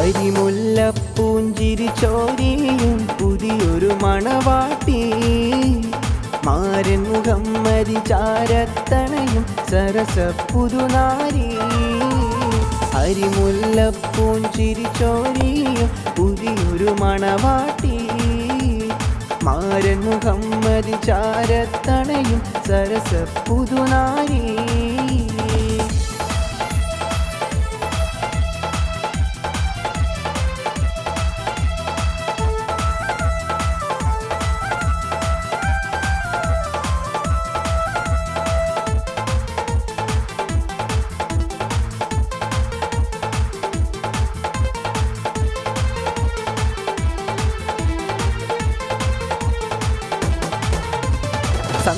അരിമുല്ലപ്പൂഞ്ചിരി ചോരിയും പുതിയൊരു മണവാട്ടി മാരൻ മുഹമ്മദി ചാരത്തണയും സരസ പുതുനാരി അരിമുല്ലപ്പൂഞ്ചിരി ചോരിയും പുതിയൊരു മണവാട്ടി മാരൻ മുഹമ്മദി ചാരത്തണയും സരസ പുതുനാരി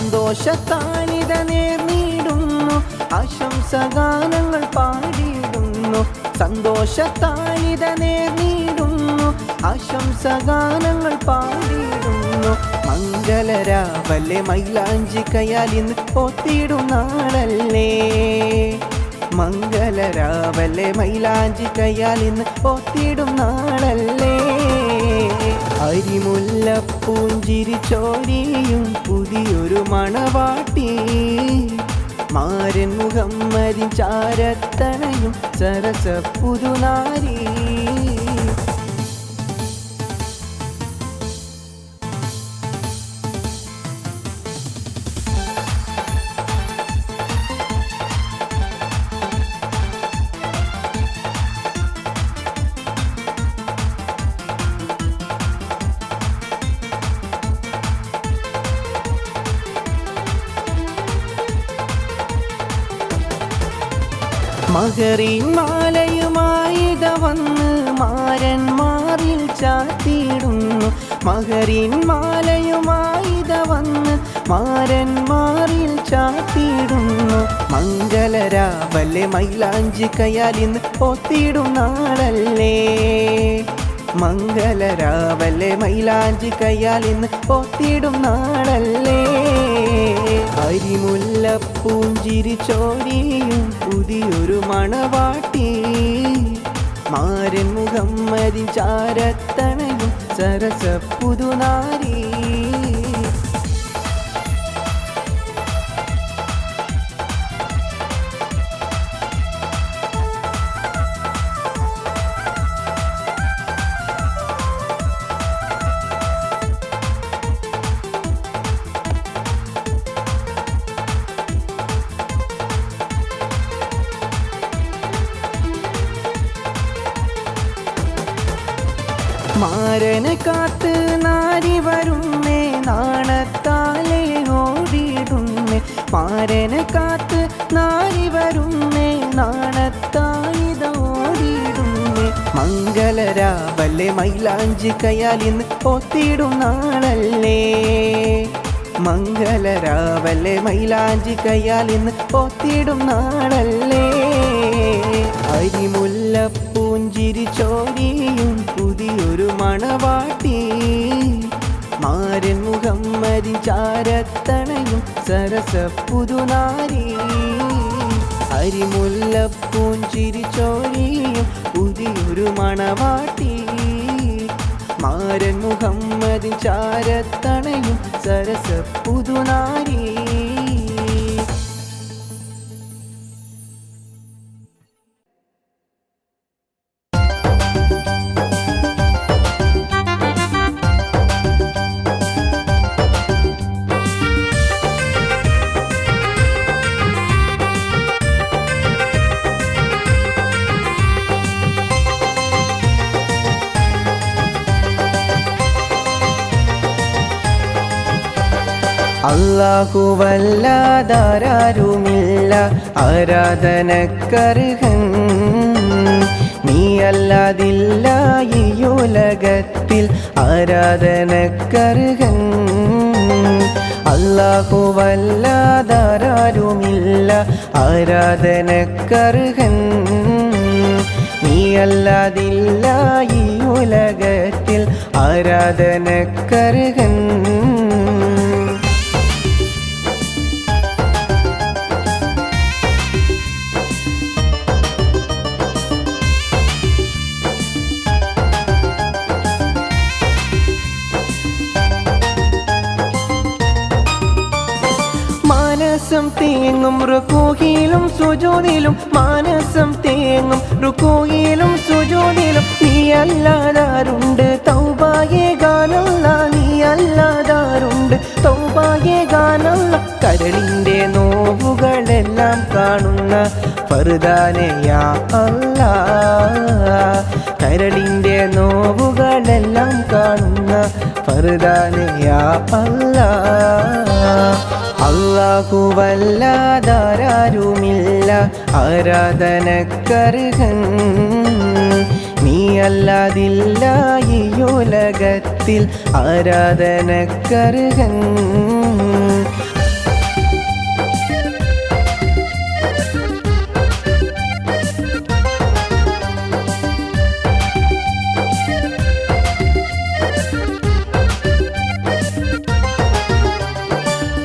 സന്തോഷത്താനിത നേർന്നിടുന്നു ആശംസഗാനങ്ങൾ പാടിയിടുന്നു സന്തോഷത്താനിത നേർന്നിടുന്നു ആശംസഗാനങ്ങൾ പാടിയിടുന്നു മംഗളരാവല്ലേ മൈലാഞ്ചി കയാലിന്ന് പോത്തിടും നാളല്ലേ മംഗളരാവല്ലേ മൈലാഞ്ചി കയാലിന്ന് പോത്തിടും നാളല്ലേ അരിമുല്ലപ്പൂഞ്ചിരി ചോരിയും പുതിയൊരു മണവാട്ടി മാരൻ മുഹമ്മദി ചാരത്തണയും സരസ പുതുനാരി മഹറിൻ മാലയുമായിത വന്ന് മാരൻ മാറിൽ ചാത്തിയിടുന്നു മഹറിൻ മാലയുമായിത വന്ന് മാരൻ മാറിൽ ചാത്തിയിടുന്നു മംഗളരാവല്ലേ മൈലാഞ്ചി കയാലിന്ന് പോത്തിടും നാളല്ലേ മംഗളരാവല്ലേ മൈലാഞ്ചി കയാലിന്ന് പോത്തിടും നാളല്ലേ അരിമുല്ലപ്പൂഞ്ചിരി ചോരിയും പുതിയൊരു മണവാട്ടി മാരൻ മുഹമ്മദി ചാരത്തണയും സരസ പുതുനാരി മാരനെ കാത്ത് നാരി വരുന്നേ നാണത്താലെ ഓടിയിടുന്നേ മാരനെ കാത്ത് നാരി വരുന്നേ നാണത്തായിത ഓടിയിടുന്നേ മംഗളരാവല്ലേ മൈലാഞ്ചി കയാലിന്ന് പോത്തിടും നാളല്ലേ മംഗളരാവല്ലേ മൈലാഞ്ചി കയാലിന്ന് പോത്തിടും നാളല്ലേ അരിമുല്ലപ്പൂഞ്ചിരി ചോരിയും പുതിയൊരു മണവാട്ടി മാരൻ മുഹമ്മദി ചാരത്തണയും സരസ പുതുനാരി അരിമുല്ലപ്പൂഞ്ചിരി ചോരിയും പുതിയൊരു മണവാട്ടി മാരൻ മുഹമ്മദി ചാരത്തണയും സരസ പുതുനാരി അല്ലാഹുവല്ലാതാരുമില്ല ആരാധനക്കർഹൻ നീയല്ലാതില്ല ഈ ഉലകത്തിൽ ആരാധനക്കർഹൻ അല്ലാഹുവല്ലാതാരുമില്ല ആരാധനക്കർഹൻ നീയല്ലാതില്ല ഈ ഉലകത്തിൽ ആരാധനക്കർഹൻ മാനസം തേങ്ങും റുകൂഹിലും സുജൂദിലും മാനസം തേങ്ങും റുകൂഹിലും സുജൂദിലും നീ അല്ലാതാരുണ്ട് തൗബയെ ഗാനല്ല നീ അല്ലാതാരുണ്ട് തൗബയെ ഗാനല്ല കരളിൻ്റെ നോവുകളെല്ലാം കാണുന്ന ഫർദാനെ യാ അല്ലാഹ് കരളിൻ്റെ നോവുകളെല്ലാം കാണുന്ന ഫർദാനെ യാ അല്ലാഹ് അല്ലാഹുവല്ലാതാരുമില്ല ആരാധനക്കർഹൻ നീ അല്ലാതില്ല ഈ ഉലകത്തിൽ ആരാധനക്കർഹൻ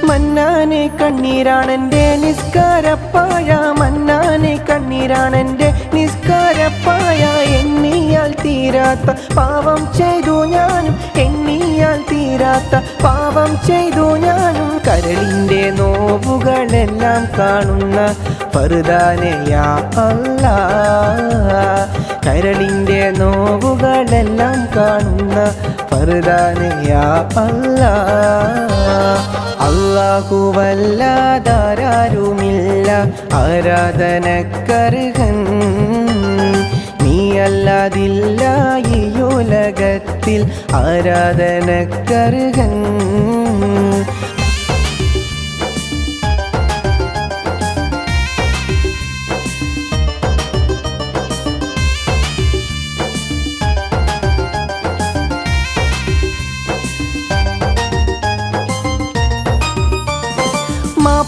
മന്നാനെ കണ്ണീരാണെൻ്റെ നിസ്കാരപ്പായ മന്നാനെ കണ്ണീരാണെൻ്റെ നിസ്കാരപ്പായ എണ്ണിയാൽ തീരാത്ത പാവം ചെയ്തു ഞാനും എണ്ണിയാൽ തീരാത്ത പാവം ചെയ്തു ഞാനും കരളിൻ്റെ നോവുകളെല്ലാം കാണുന്ന ഫർദാനെ യാ അല്ലാഹ് കരളിൻ്റെ നോവുകളെല്ലാം കാണുന്ന ഫർദാനെ യാ അല്ലാഹ് അല്ലാഹുവല്ലാതാരുമില്ല ആരാധനക്കർഹൻ നീ അല്ലാതില്ല ഈ ഉലകത്തിൽ ആരാധനക്കർഹൻ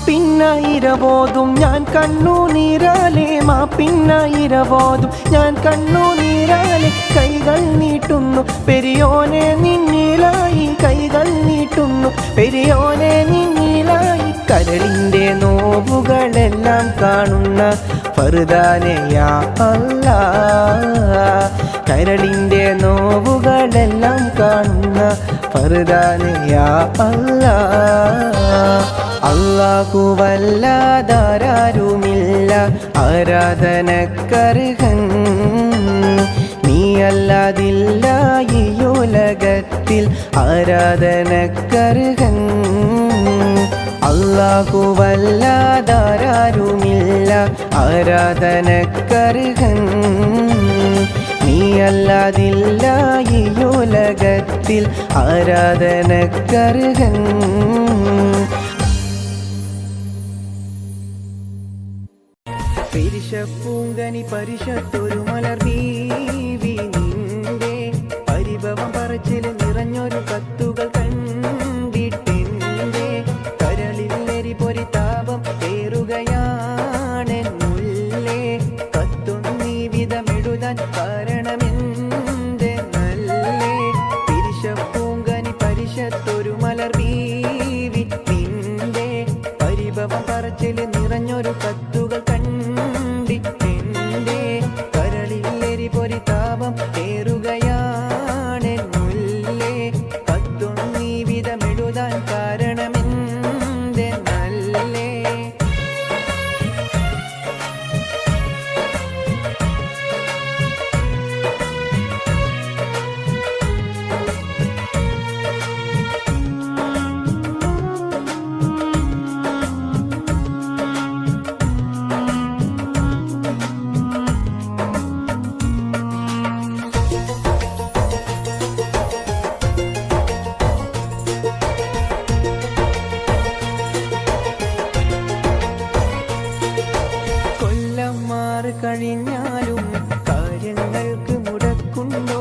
മാപ്പിന്നായിരവോതും ഞാൻ കണ്ണുനീരാലെ മാപ്പിന്നായിരവോതും ഞാൻ കണ്ണുനീരാലെ കൈകൾ നീട്ടുന്നു പെരിയോനെ നിന്നിലായി കൈകൾ നീട്ടുന്നു പെരിയോനെ നിന്നിലായി കരളിൻ്റെ നോവുകളെല്ലാം കാണുന്ന ഫർദാനെ യാ അല്ലാഹ് കരളിൻ്റെ നോവുകളെല്ലാം കാണുന്ന ഫർദാനെ യാ അല്ലാഹ് അല്ലാഹുവല്ലാതാരുമില്ല ആരാധനക്കർഹൻ നീ അല്ലാതില്ല ഈ ഉലകത്തിൽ ആരാധനക്കർഹൻ അല്ലാഹുവല്ലാതാരുമില്ല ആരാധനക്കർഹൻ നീ അല്ലാതില്ല ഈ ഉലകത്തിൽ ആരാധനക്കർഹൻ പരിശപ്പൂങ്കനി പരിശത്തൊരു മലർ ബീവി നിന്റെ പരിഭവം പറച്ചിൽ നിറഞ്ഞൊരു കത്തുകൾ കണ്ടിട്ടെന്റെ കരളിൽ നെരി പൊരിതാപം ഏറുകയാണെന്നുള്ളേ കത്തുന്നീ വിധമെഴുതാൻ കാരണമെന്റെ നല്ലേ പരിശപ്പൂങ്കനി പരിശത്തൊരു മലർ ബീവി നിന്റെ പരിഭവം പറച്ചിൽ നിറഞ്ഞൊരു കത്തുകൾ കണ്ടിട്ടെന്റെ കരളില്ലെരി പൊരിതാപം ഏറുകയാണെന്നുള്ളേ കത്തുന്നീ വിധമെഴുതാൻ കാരണമെന്റെ നല്ലേ കഴിഞ്ഞാലും കാര്യങ്ങൾക്ക് മുടക്കുണ്ടോ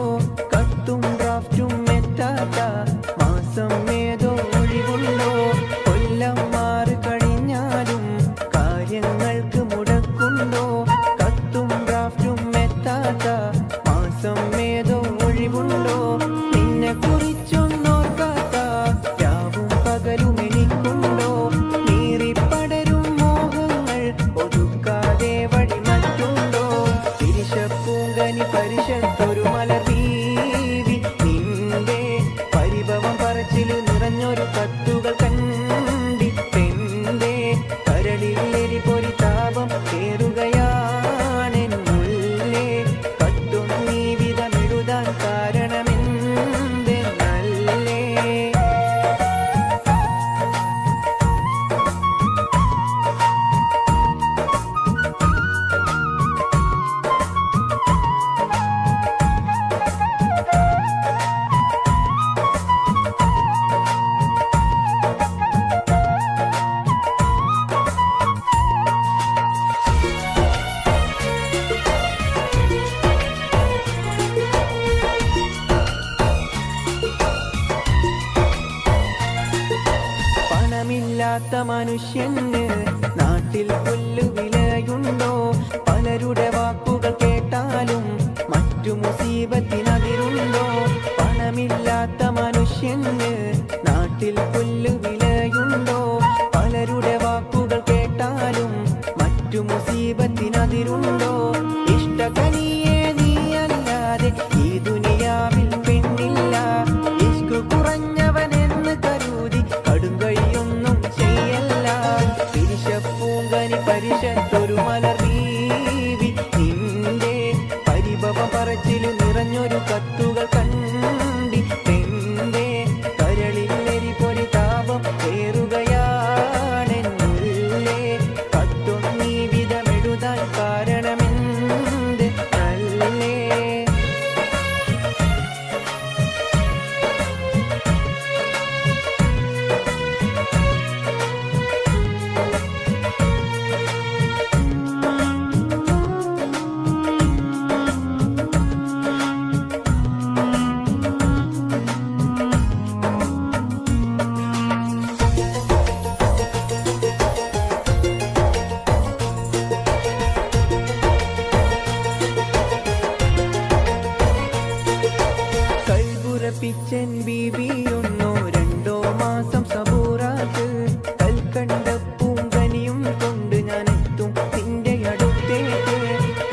കത്തും ഡ്രാഫ്റ്റും എത്താത്ത മാസം ഏതോ ഒഴിവുണ്ടോ കൊല്ലം മാറി കഴിഞ്ഞാലും കാര്യങ്ങൾക്ക് മുടക്കുണ്ടോ കത്തും ഡ്രാഫ്റ്റും എത്താത്ത മാസം ഏതോ ഒഴിവുണ്ടോ നിന്നെ കുറിച്ചൊന്നോർക്കാത്ത രാവും പകലും എനിക്കുണ്ടോ നീറിപ്പടരും മോഹങ്ങൾ ഒതുക്കാതെ വഴി പരിശത്തൊരു മലർ ബീവി നിന്റെ പരിഭവം പറച്ചിൽ നിറ മനുഷ്യന് നാട്ടിൽ പുല്ലുവിലയുണ്ടോ? പലരുടെ വാക്കുകൾ കേട്ടാലും മറ്റു മുസീബത്തിനതിരുണ്ടോ? പണമില്ലാത്ത മനുഷ്യന് നാട്ടിൽ പുല്ലുവിലയുണ്ടോ? പലരുടെ വാക്കുകൾ കേട്ടാലും മറ്റു മുസീബത്തിനതിരുണ്ടോ? ഇഷ്ടകനിയെ നീയല്ലാതെ ഈ ദുനിയാവിൽ പെണ്ണില്ല. ഇഷ്ക് കുറഞ്ഞവനെന്ന് കരുതി കടുങ്കൈയൊന്നും ചെയ്യല്ല. പിരിശപ്പൂങ്കനി പരിശത്തൊരു മലർ ബീവി നിന്റെ പരിഭവ പറച്ചില് നിറഞ്ഞൊരു കത്തുകൾ കണ്ടി പെണ്ടെ കരളിലെരി പൊരി താപം ഏറുകയാണെന്നുള്ളേ. കത്തൊന്നീ വിധമെഴുതാൻ കാരണമെന്ത് അല്ലേ? കൽബുറപ്പിച്ചൻ ബീവിയൊന്നോ രണ്ടോ മാസം സബൂറാക്ക്. കൽക്കണ്ട പൂങ്കനിയും കൊണ്ട് ഞാൻ എത്തും നിന്റെ അടുത്തേക്ക്.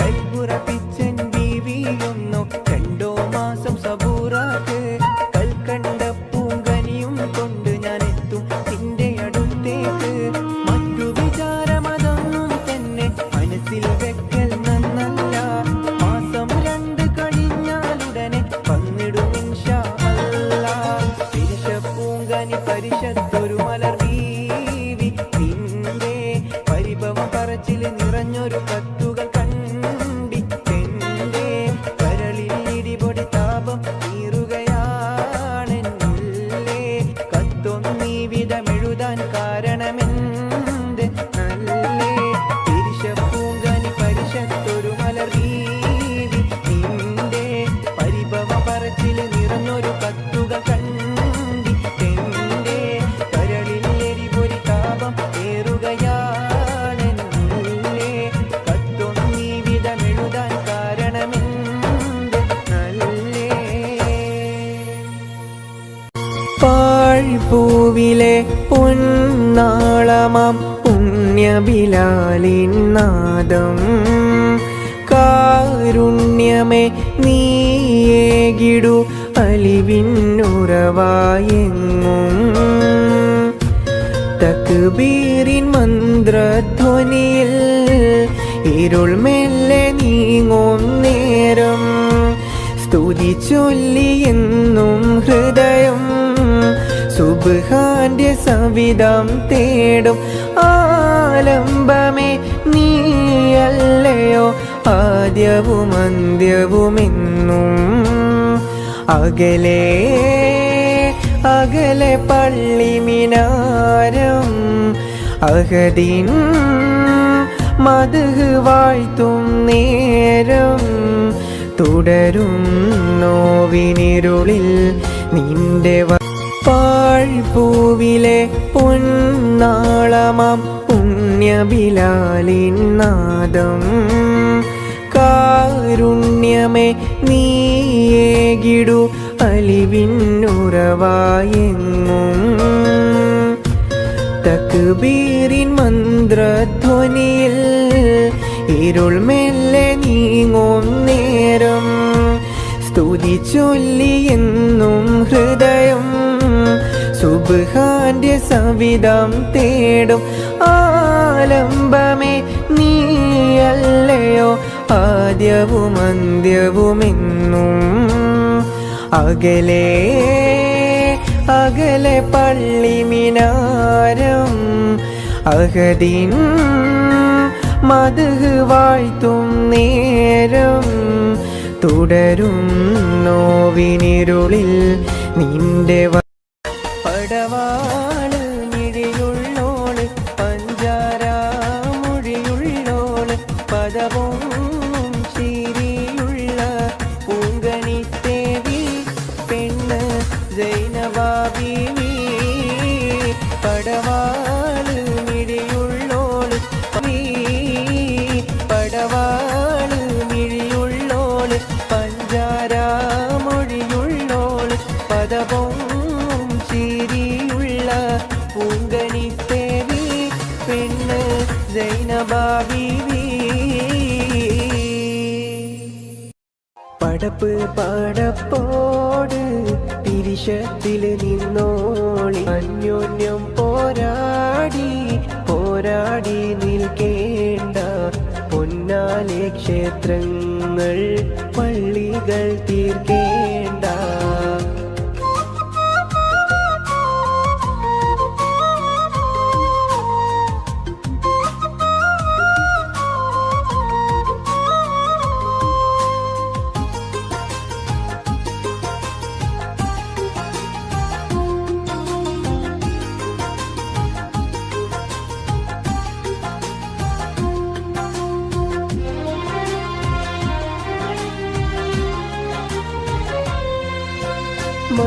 കൽബുറപ്പിച്ചൻ ബീവിയൊന്നോ രണ്ടോ മാസം സബൂറാക്ക്. കൽക്കണ്ട പൂങ്കനിയും കൊണ്ട് ഞാൻ എത്തും നിന്റെ അടുത്തേക്ക്. മറ്റു വിചാരമതൊന്നും തന്നെ മനസ്സിൽ വെക്കൽ നന്നല്ല. മാസം 2 കഴിഞ്ഞാലുടനെ വന്നിടും ഇൻഷാ അല്ലാഹ്. പിരിശപ്പൂങ്കനി പരിശത്തൊരു മലർ ബീവി നിന്റെ പരിഭവ പറച്ചില് നിറഞ്ഞൊരു കത്തുകൾ കണ്ടി പെണ്ടെ കരളിൽ ഇടിപൊടി താപം തീരുകയാണെന്നുള്ളേ. കത്തൊന്നീ വിധമെഴുതാൻ കാരണമെന്ത് നല്ലേ? പിരിശപ്പൂങ്കനി പരിശത്തൊരു മലർ ബീവി നിന്റെ പരിഭവ പറച്ചില് നിറഞ്ഞൊരു കത്തുകൾ കണ്ടി പെണ്ടെ കരളിൽ എരിപൊരി താപം ഏറുകയാണെന്നുള്ളേ. കത്തൊന്നീ വിധമെഴുതാൻ കാരണമെന്ത് നല്ലേ? പാഴ്പൂവിലെ പൊന്നാളമാം പുണ്യബിലാലിൻ നാദം കാരുണ്യമേ നീയേകിടു അലിവിന്നുറവായെങ്ങും. തക്ബീറിൻ മന്ത്രധ്വനിയിൽ ഇരുൾ മെല്ലെ നീങ്ങും നേരം സ്തുതി ചൊല്ലിയെന്നും ഹൃദയം സുബ്ഹാന്റെ സവിധം തേടും. ആലംബമേ നീയല്ലയോ ആദ്യവും അന്ത്യവുമെന്നും. അകലെ അകലെ പള്ളി മിനാരം അഹദിൻ മദ്ഹ് വാഴ്ത്തും നേരം തുടരും നോവിനിരുളിൽ നിന്റെ പാഴ്പൂവിലെ പൊന്നാളമാം പുണ്യബിലാലിൻ നാദം കാരുണ്യമേ നീയേകിടു അലിവിന്നുറവായെങ്ങും. തക്ബീറിൻ മന്ത്രധ്വനിയിൽ ഇരുൾ മെല്ലെ നീങ്ങും നേരം സ്തുതി ചൊല്ലിയെന്നും ഹൃദയം സുബ്ഹാന്റെ സവിധം തേടും. ആലംബമേ നീയല്ലയോ ആദ്യവും അന്ത്യവുമെന്നും. അകലെ അകലെ പള്ളി മിനാരം അഹദിൻ മദ്ഹ് വാഴ്ത്തും നേരം തുടരും നോവിനിരുളിൽ നിന്റെ പടവാള് മിഴിയുള്ളോള് പഞ്ചാരാമൊഴിയുള്ളോള് പദവും ചിരിയുള്ള പൂങ്കണിത്തേവി പെണ്ണ് സൈനബ ബീവി. പടവാള് ചിരിയുള്ള പൂങ്കനിത്തേവി പെണ്ണ് സൈനബ ബീവി. പടപ്പ് പടപ്പോട് പിരിശത്തിൽ നിന്നോളി അന്യോന്യം പോരാടി പോരാടി നിൽക്കേണ്ട പൊന്നാലെ ക്ഷേത്രങ്ങൾ പള്ളികൾ തീർക്കേണ്ട.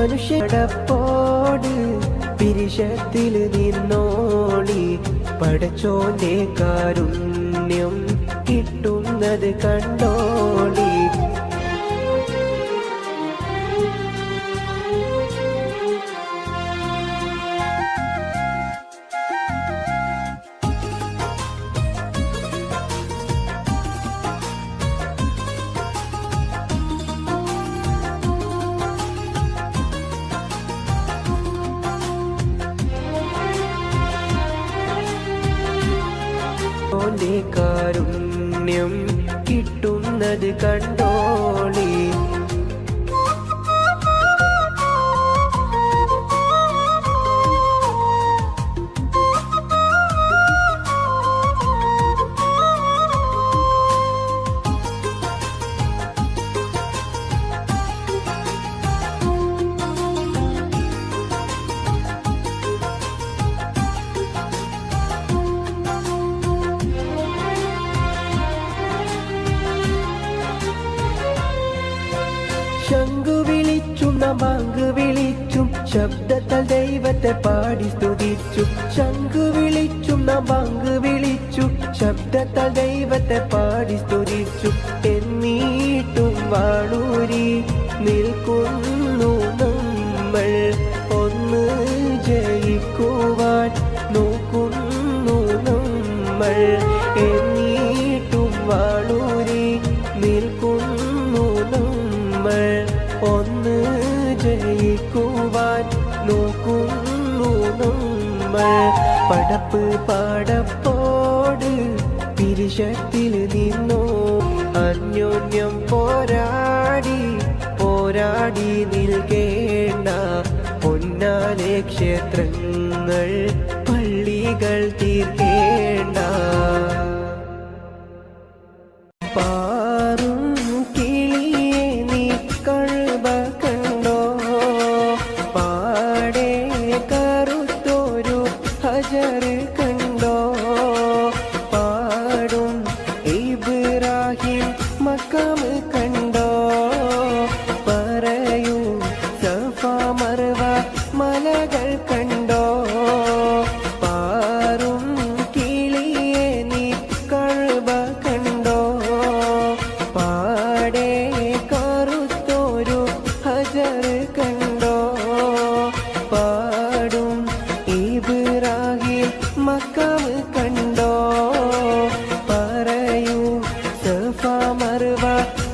മനുഷ്യടപ്പോട് പിരിശത്തിൽ നിന്നോളി പടച്ചോന്റെ കാരുണ്യം കിട്ടുന്നത് കണ്ടോളി. കാരുണ്യം കിട്ടുന്നത് കണ്ടോളി. ശംഖു വിളിച്ചും ബാങ്ക് വിളിച്ചും ശബ്ദത്താൽ ദൈവത്തെ പാടി സ്തുതിച്ചു. ശംഖു വിളിച്ചും ബാങ്ക് വിളിച്ചു ശബ്ദത്താൽ ദൈവത്തെ പാടി സ്തുതിച്ചു. എന്നീട്ടും വാളൂരി നിൽക്കുന്നു നമ്മൾ ഒന്ന് ജയിക്കുവാൻ നോക്കുന്നു നമ്മൾ. എന്നീട്ടും വാളൂരി നിൽക്കുന്നു നമ്മൾ ഒന്ന് ജയിക്കുവാൻ നോക്കുന്നു നമ്മൾ. പടപ്പ് പടപ്പോട് പിരിശത്തിൽ നിന്നോ അന്യോന്യം പോരാടി പോരാടി നിൽക്കേണ്ട പൊന്നാലെ ക്ഷേത്രങ്ങൾ പള്ളികൾ തീർക്കേണ്ട. പാറും കിളിയെ നീ കഴുബ കണ്ടോ പാടെ കറുത്തൊരു ഹജർ കണ്ടോ പാടും ഇബ്രാഹിം മക്കാം കണ്ടോ പറയൂ സഫ മർവ മലകൾ കണ്ടോ പാറും കിളിയെ നീ കഴുബ കണ്ടോ പാടെ കറുത്തൊരു ഹജർ കണ്ടോ പാടും ഇബ്രാഹിം മക്കാം കണ്ടോ പറയൂ സഫ മർവ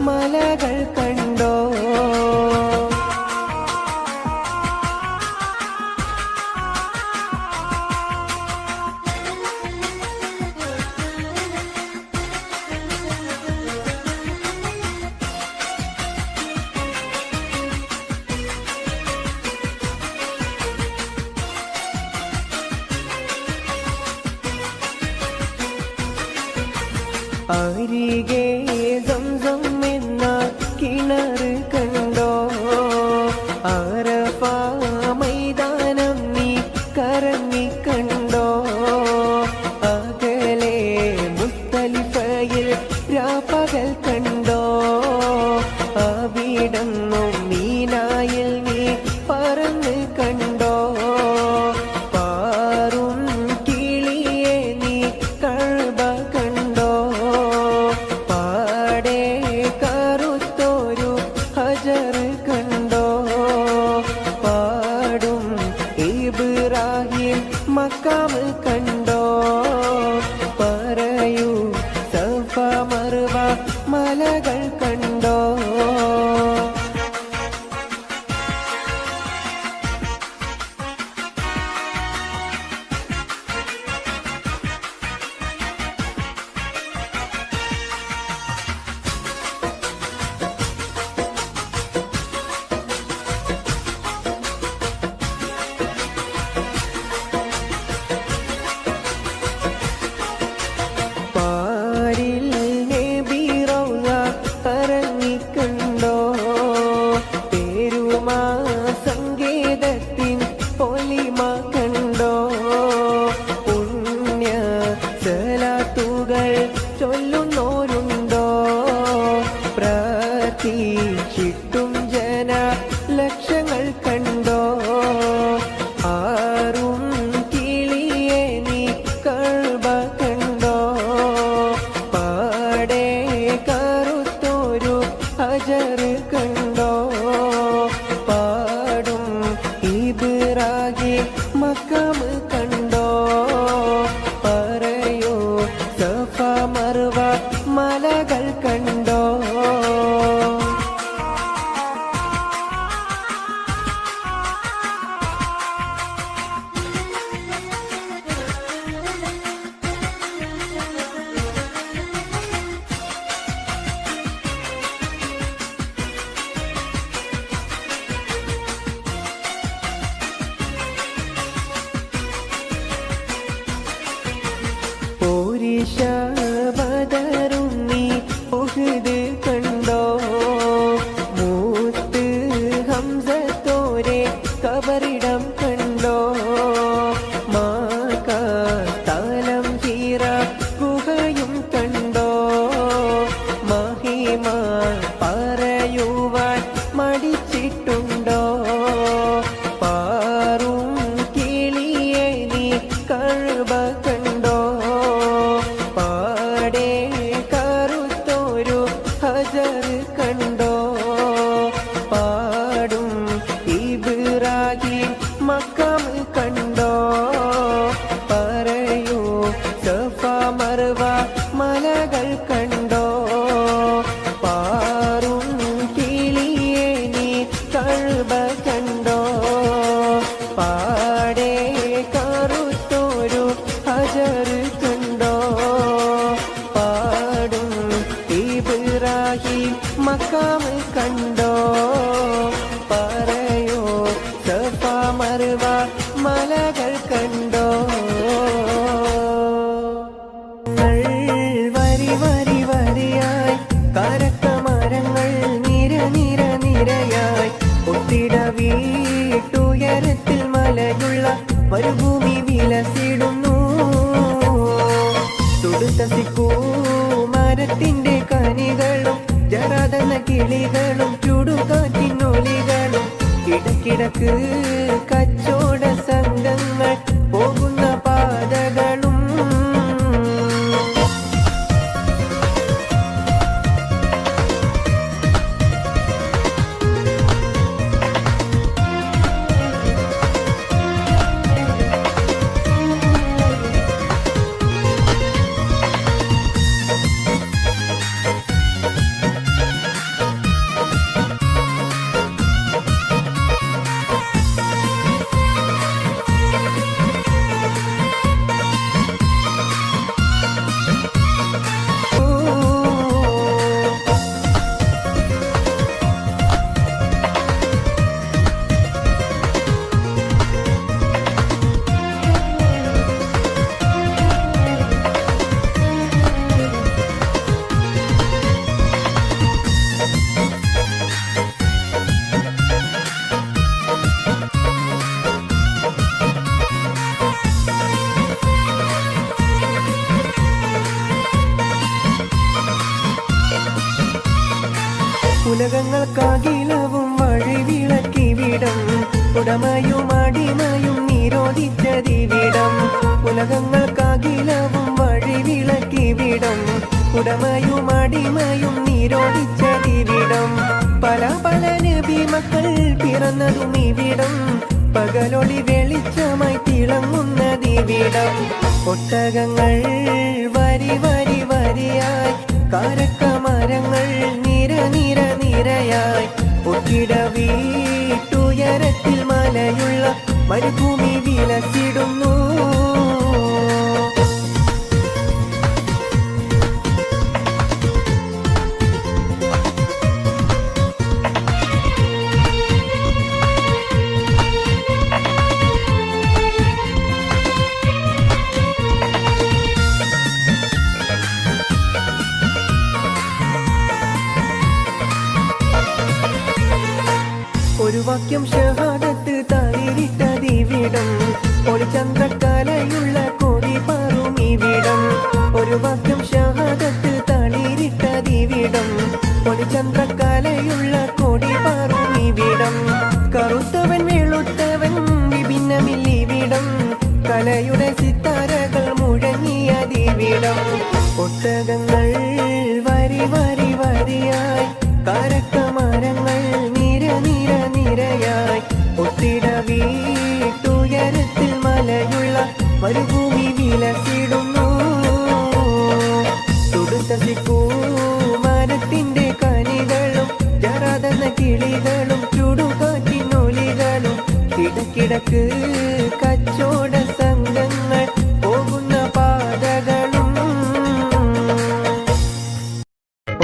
മലകൾ കണ്ടോ. അരികെ സംസം എന്ന കിണർ കണ്ടോ അറഫ മൈതാനം നീ കറങ്ങി കണ്ടോ അകലെ മുസ്തലിഫയിൽ രാപ്പകൽ കണ്ടോ അവിടന്നും മീനായിൽ നീ പറന്ന് കണ്ടോ പാറും കിളിയെ നീ കഴുബ കണ്ടോ മക്കാമ് കണ്ടോ പറയൂ സഫ മർവ മലകൾ കണ്ടോ സങ്കേതത്തിൻ പൊലിമ കണ്ടോ പുണ്യ സലാത്തുകൾ ചൊല്ലുന്നോരുണ്ടോ പ്രാർത്ഥിച്ചിട്ടും ജന ലക്ഷങ്ങൾ കണ്ടോ ആറും കിളിയെ നീ കൾബ കണ്ടോ പാടെ കറുത്തൊരു ഹജർ കണ്ടോ മക്കാമ് കണ്ടോ പറയൂ സഫ മർവ മലകൾ കണ്ടോ ബദറും നീ ഉഹുദ് കണ്ടോ മൂത്ത് ഹംസത്തോരെ കബറിടം കണ്ടോ മാകാലം ഹീറ ഗുഹയും കണ്ടോ മഹിമ പറയുവാൻ മടിച്ചിട്ടുണ്ടോ പാറും കിളിയെ നീ കഴുബ കണ്ടോ കറുത്തൊരു ഹജർ കണ്ടോ പാടും ഇബ്രാഹിം മക്കാം കണ്ടോ പറയൂ സഫ മർവ മലകൾ കണ്ടോ പാറും കിളിയെ നീ കഴുബ കണ്ടോ പാടെ കറുത്തൊരു ഹജർ കണ്ടോ മക്കാം കണ്ടോ പറയോ സഫ മർവ മലകൾ കണ്ടോ വരി വരി വരിയായി കരക്കമരങ്ങൾ നിര നിര നിരയായി ഒത്തിട വീട്ടുയരത്തിൽ മലയുള്ള മരുഭൂമി വിലസിടുന്നു തുടുത്തസിക്കൂ മരത്തിന്റെ കനികളും ജരാതന കിളികളും ചുടുകാറ്റിനൊലികളും ഇടക്കിടക്ക് കച്ചോട സംഘങ്ങൾ പോകുന്ന പാതകളും ഉലകങ്ങൾക്കാകിലവും വഴിവിളക്കിവിടം ഉടമയും അടിമയും നിരോധിച്ചതിവിടം ഉലകങ്ങൾക്കാകിലവും വഴിവിളക്കിവിടം ഉടമയും അടിമയും നിരോധിച്ചതിവിടം പല പല നബി മക്കൾ പിറന്നതും ഇവിടം പകലൊളി വെളിച്ചമായി തിളങ്ങുന്നതി ഇവിടം ഒട്ടകങ്ങൾ വരി വരി വരിയായി കാരക്കമരങ്ങൾ നിര നിര നിരയായി ഒട്ടിട വീട്ടുയരത്തിൽ മലയുള്ള മരുഭൂമി വിലസിടുന്നു ഒരു വാക്യം ഷഹാദത്ത് താരിട്ടതിവിടം ഒളിചന്ദ്രക്കലയുള്ള കൊടി പാറും ഇവിടം ഒരു വാക്യം ഷഹാദത്ത് താളിരിട്ടതിവിടം ഒളിചന്ദ്രക്കലയുള്ള കൊടി പാറും ഇവിടം കറുത്തവൻ വെളുത്തവൻ വിഭിന്നമില്ലിവിടം കലയുടെ സിത്താരകൾ മുഴങ്ങിയതിവിടം ഒട്ടകങ്ങൾ വരി വരി വരിയായി കാരക്കമരങ്ങൾ നിര നിര നിരയായി ഒത്തിട വീട്ടുയരത്തിൽ മലയുള്ള മരുഭൂമി വിലസിടുന്നു തുടുത്തസിക്കൂ മരത്തിന്റെ കനികളും ജറാതെന്ന കിളികളും ചുടുകാറ്റിനൊലികളും കിടക്കിടക്ക് കച്ചോട സംഘങ്ങൾ പോകുന്ന പാതകളും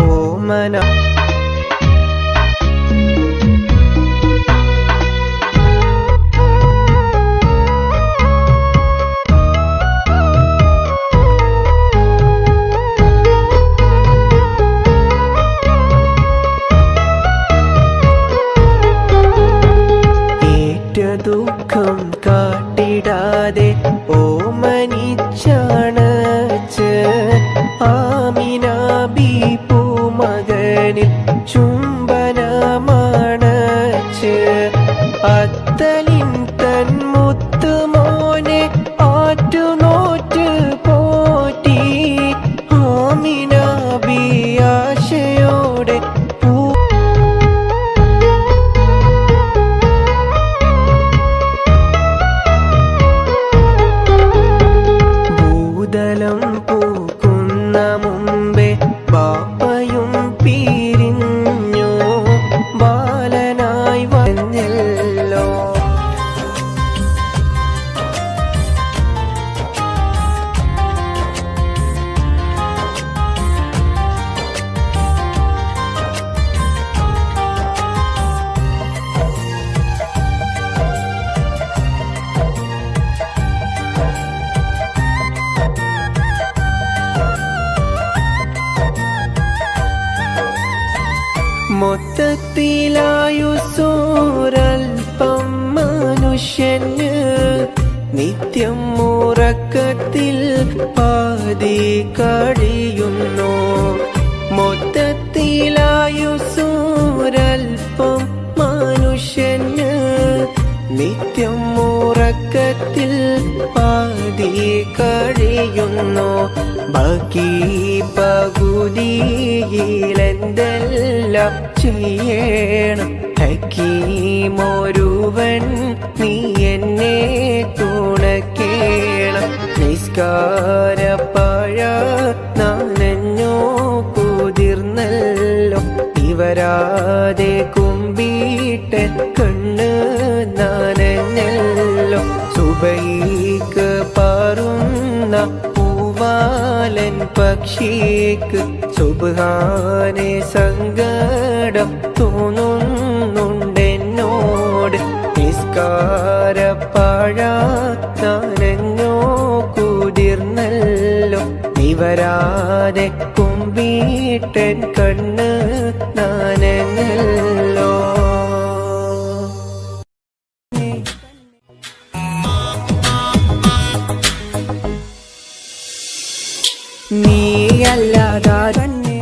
ഓമന ദുഃഖം കാട്ടിടാതെ ഓമനിച്ചണച്ച് ആമിന പൂമകനിൽ ചുംബനമണച്ച് അത്തലിൻ തൻ മുത്തുമോനെ ആറ്റുനോറ്റ് പോറ്റി ആമിന ആശയോടെ ഭൂതലം പൂക്കുന്ന മുമ്പേ ബാപ്പയും പിരിഞ്ഞു ബാലനായി വന്നല്ലോ മൊത്തത്തിലായുസൂരൽപ്പം മനുഷ്യന് നിത്യം ഉറക്കത്തിൽ പാതി കഴിയുന്നു മൊത്തത്തിലായുസൂരൽപ്പം മനുഷ്യന് നിത്യം ഉറക്കത്തിൽ പാതി കഴിയുന്നു ബാക്കി പകുതിയിലെന്തെല്ലാം ചെയ്യണം ഹക്കീമൊരുവൻ നീ എന്നെ തുണക്കേണം നിസ്കാരപ്പഴ നനഞ്ഞോ കുതിർന്നല്ലോ ഇവരാതെ കുമ്പിട്ട് കണ്ണ് നനഞ്ഞല്ലോ സുബൈക്ക് പാറുന്ന പൂവാലൻ പക്ഷിക്ക് സുബ്ഹാനെ സങ്കടം തോന്നുന്നുണ്ടെന്നോട് നിസ്കാരപ്പഴ നനഞ്ഞോ കുതിർന്നല്ലോ ഇവരാതെ കുമ്പിട്ടൻ കണ്ണ് നനഞ്ഞല്ലോ നീയല്ലാതാരന്നെ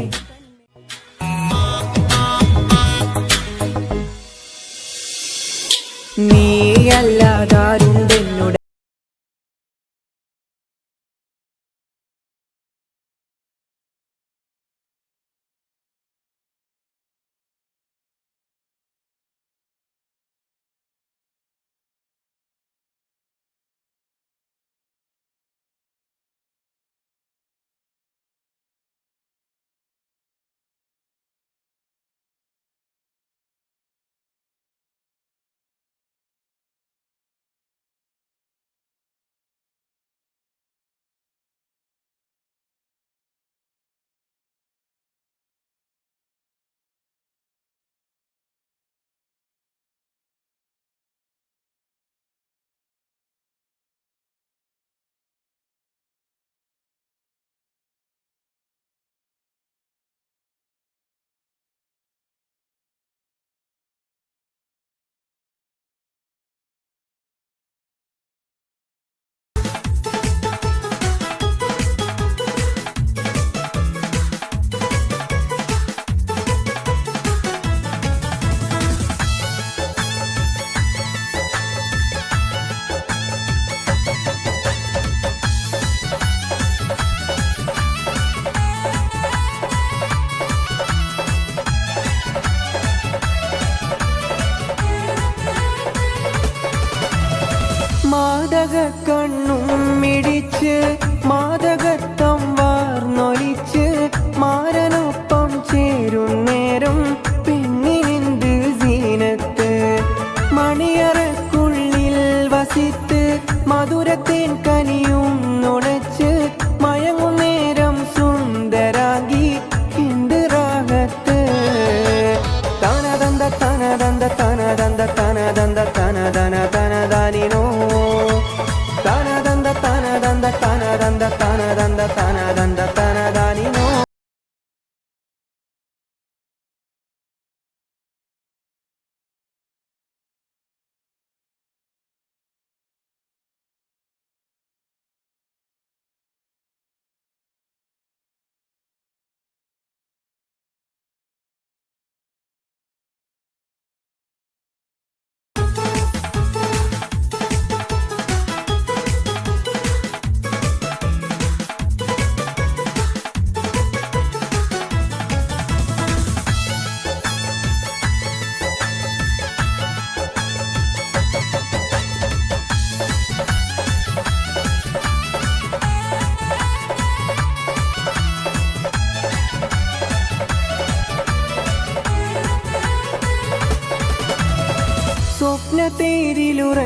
നീയല്ലാതാരുണ്ടെന്നോട് മാദക കണ്ണും മിടിച്ച് മാദകത്വം വാർന്നൊലിച്ച് മാരനൊപ്പം ചേരും നേരം പെണ്ണിനെന്ത് സീനത്ത് മണിയറക്കുള്ളിൽ വസിത്ത് മധുരത്തേൻ കനിയും നുണച്ച് മയങ്ങും നേരം സുന്ദരാഗി എന്ത് റാഹത്ത് തനദന്ത തനദന്ത തനദന്ത തനദന്ത തനദന തനദാനിനോ തനദന്ത തനദന്ത തനദന്ത തനദന്ത തനദന്ത തനദാനിനോ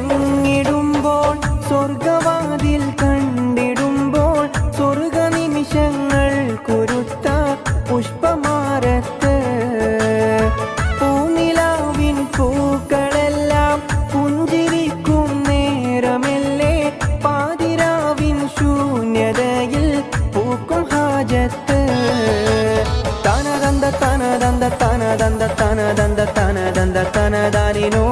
സ്വപ്നത്തേരിലുറങ്ങിടുമ്പോൾ സ്വർഗവാതിൽ കണ്ടിടുമ്പോൾ സ്വർഗ നിമിഷങ്ങൾ കുരുത്ത പുഷ്പമാരത്ത് പൂനിലാവിൻ പൂക്കളെല്ലാം പുഞ്ചിരിക്കും നേരമല്ലേ പാതിരാവിൻ ശൂന്യതയിൽ പൂക്കും ഹാജത്ത് തനദന്ത തനദന്ത തനദന്ത തനദന്ത തനദന്ത തനദാനിനോ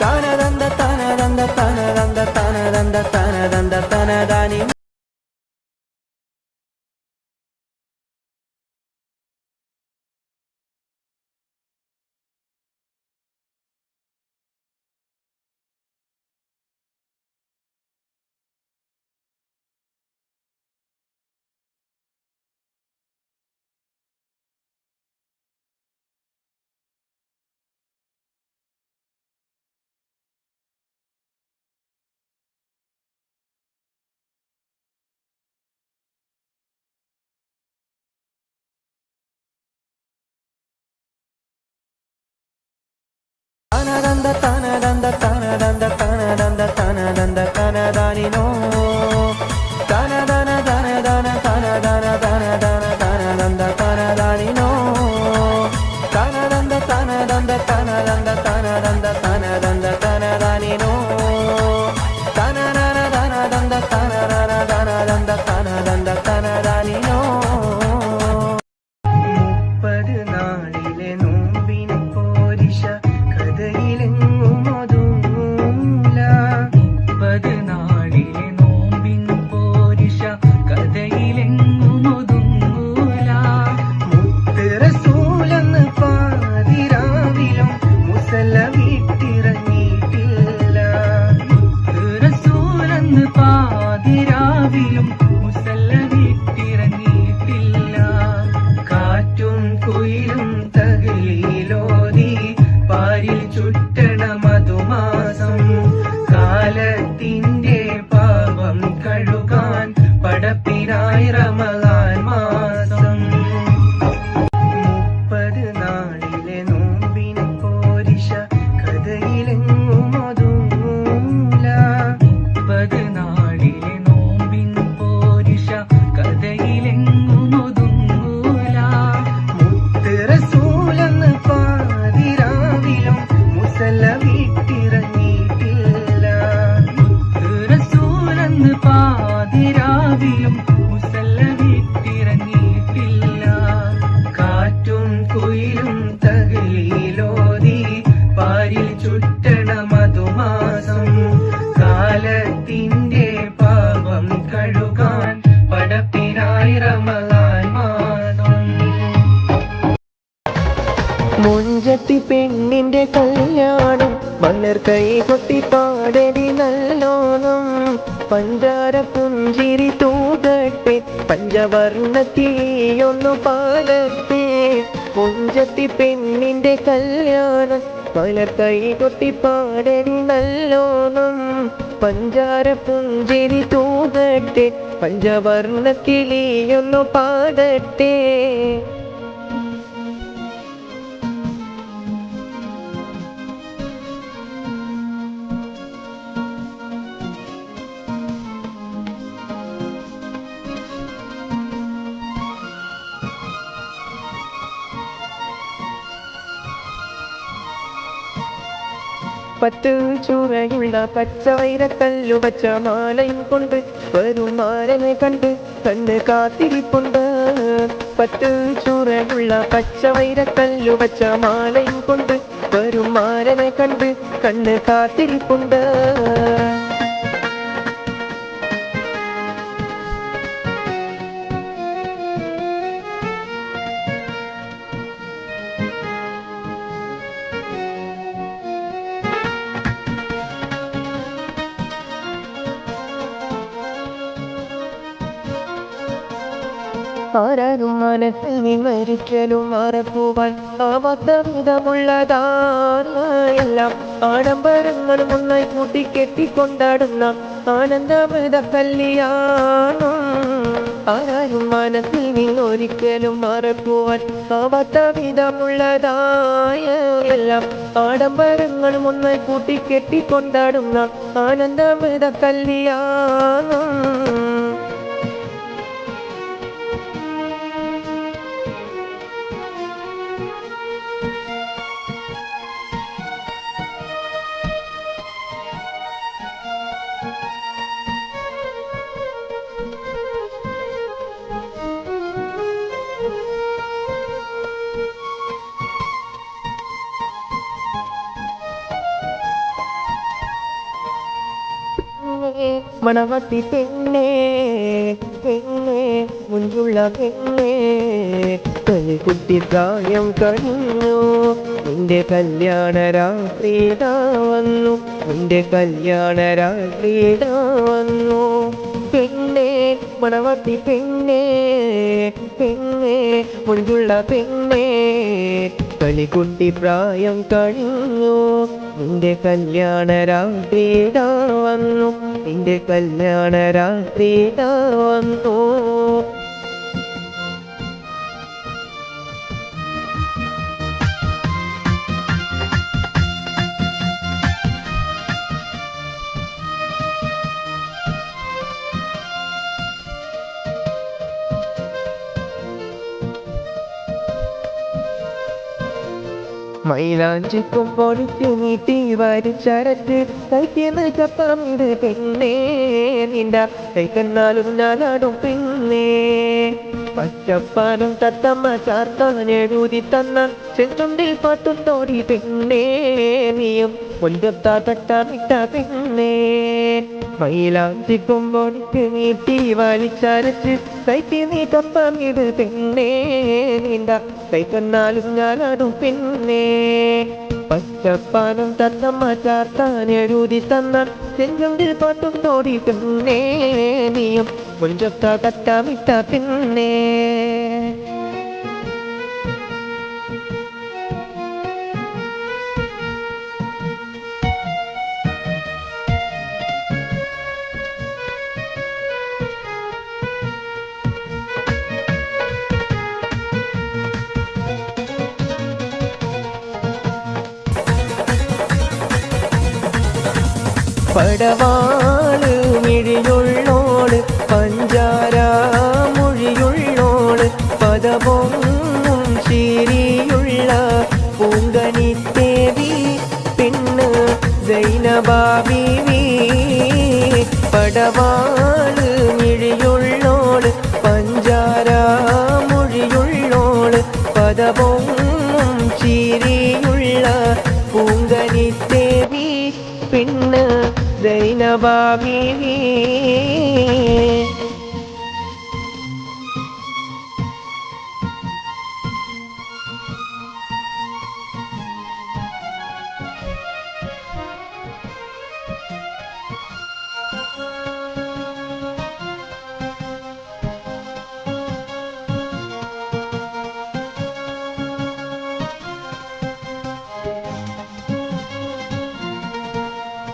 തനദന്ത തനദന്ത തനദന്ത തനദന്ത തനദന്ത തനദാനിനോ തനദന്ത തനദന്ത തനദന്ത തനദന്ത തനദന്ത തനദാനിനോ തനദന തനദന തനദന തനദന തനദന്ത തനദാനിനോ തനദന്ത തനദന്ത തനദന്ത തനദന്ത തനദന്ത തനദാനിനോ തനനന തനദന്ത തനനന തനദന്ത തനദന്ത തനദാനിനോ 30 നാളിലെ നോമ്പിന് പോരിശ കഥയിലെങ്ങും ഒതുങ്ങൂല 30 നാളിലെ നോമ്പിന് പോരിശ കഥയിലെങ്ങും ഒതുങ്ങൂല മുത്ത് റസൂലെന്ന് പാതിരാവിലും മുസല്ല വിട്ടിറങ്ങിയിട്ടില്ല മുത്ത് റസൂലെന്ന് പാതിരാവിലും മുസല്ല വിട്ടിറങ്ങിയിട്ടില്ല കാറ്റും കുയിലും തകയിലോതി പാരിൽ ചുറ്റണ മധുമാസം കാലത്തിന്റെ പാപം കഴുകാൻ പടപ്പിനായി റമളാൻ മാസം 30 നാളിലെ നോമ്പിന് പോരിശ കഥയിലെങ്ങും ഒതുങ്ങൂല 30 നാളിലെ നോമ്പിന് പോരിശ കഥയിലെങ്ങും ഒതുങ്ങൂല മുത്ത് റസൂലെന്ന് പാതിരാവിലും മുസല്ല വിട്ടിറങ്ങിയിട്ടില്ല മുത്ത് റസൂലെന്ന് പാതിരാവിലും മുസല്ല വിട്ടിറങ്ങിയിട്ടില്ല കാറ്റും കുയിലും തകയിലോതി പാരിൽ ചുറ്റണ മധുമാസം കാലത്തിന്റെ പാപം കഴുകാൻ പടപ്പിനായി റമളാൻ മാസം മുഞ്ചത്തി പെണ്ണിന്റെ കല്യാണം മലർ കൈ കൊട്ടി പാടടി നല്ലോണം പഞ്ചാര പുഞ്ചിരി തൂകട്ടെ പഞ്ചവർണ്ണ തീയൊന്നു പാലത്തെ മുഞ്ചത്തി പെണ്ണിന്റെ കല്യാണം മലർ കൈ കൊട്ടി പാടടി നല്ലോണം പഞ്ചാര പുഞ്ചിരി തൂകട്ടെ പഞ്ചവർണ്ണ കിളിയൊന്നു പാടട്ടെ പത്ത് ചൂറയുള്ള പച്ച വൈരക്കല്ലു പച്ച മാലയും കൊണ്ട് വരും മാരനെ കണ്ട് കണ്ണ് കാത്തിരിപ്പുണ്ട് പത്ത് ചൂറയുള്ള പച്ച വൈരക്കല്ലു പച്ച മാലയും കൊണ്ട് വരും മാരനെ കണ്ട് കണ്ണ് കാത്തിരിപ്പുണ്ട് ആരാരും മനസ്സിൽ വിമരിക്കലും മറക്കുവാൻ ആവാത്ത വിധമുള്ളതാണ് എല്ലാം ആഡംബരങ്ങളും ഒന്നായി കൂട്ടിക്കെട്ടിക്കൊണ്ടാടുന്ന ആനന്ദമൃത കല്യാണം ആരാരും മനസ്സിൽ നിന്നൊരിക്കലും മറക്കുവാൻ ആവാത്ത വിധമുള്ളതായ എല്ലാം ആഡംബരങ്ങളും ഒന്നായി കൂട്ടിക്കെട്ടിക്കൊണ്ടാടുന്ന ആനന്ദമൃത കല്യാണം മണവട്ടി പെണ്ണേ പെണ്ണേ മുഞ്ചുള്ള പെണ്ണേ കളിക്കുട്ടി പ്രായം കഴിഞ്ഞു നിന്റെ കല്യാണ രാത്രിയിലാ വന്നു നിന്റെ കല്യാണ രാത്രിയിലാ വന്നു പെണ്ണേ മണവട്ടി പെണ്ണേ പെണ്ണേ മുഞ്ചുള്ള പെണ്ണേ കളിക്കുട്ടി പ്രായം കഴിഞ്ഞു നിന്റെ കല്യാണ രാത്രിയിലാ വന്നു നിന്റെ കല്യാണ രാത്രിയിലാ വന്നു മൈലാഞ്ചിക്കും പൊടിച്ചു നീട്ടി വരിച്ചരച്ച് കൈക്കുന്ന ചപ്പമിട് പെണ്ണേ നിന്റെ കൈക്കെന്നാലും ഞാനാടും പെണ്ണേ പച്ചപ്പാനും തത്തമ്മ ചാർത്താനെഴുതി തന്ന ചെഞ്ചുണ്ടിൽ പാട്ടും തോടി പെണ്ണേ നീയും കൊഞ്ചത്താ തട്ടാമിട്ട പെണ്ണേ മൈലാഞ്ചിക്കും പൊടിച്ചു നീട്ടി വലിച്ചരച്ച് കൈത്തി നീ തപ്പമിട് പെണ്ണേ നിന്റെ കൈക്കെന്നാലും ഞാനാടും പെണ്ണേ പച്ചപ്പാനും തത്തമ്മ ചാർത്താനെഴുതി തന്ന ചെഞ്ചുണ്ടിൽ പാട്ടും തോടി പെണ്ണേ നീയും കൊഞ്ചത്താ തട്ടാമിട്ട പെണ്ണേ പടവാള് മിഴിയുള്ളോള് പഞ്ചാര മൊഴിയുള്ളോള് പദപൊങ്ങും ശീരിയുള്ള പൂങ്കനിത്തേവി പെണ്ണ് സൈനബാബീവി പടവാള് മിഴിയുള്ളോള് പഞ്ചാര മൊഴിയുള്ളോള് പദപൊങ്ങും ശീരിയുള്ള പൂങ്കനിത്തേവി പെണ്ണ് സൈനബാബീവി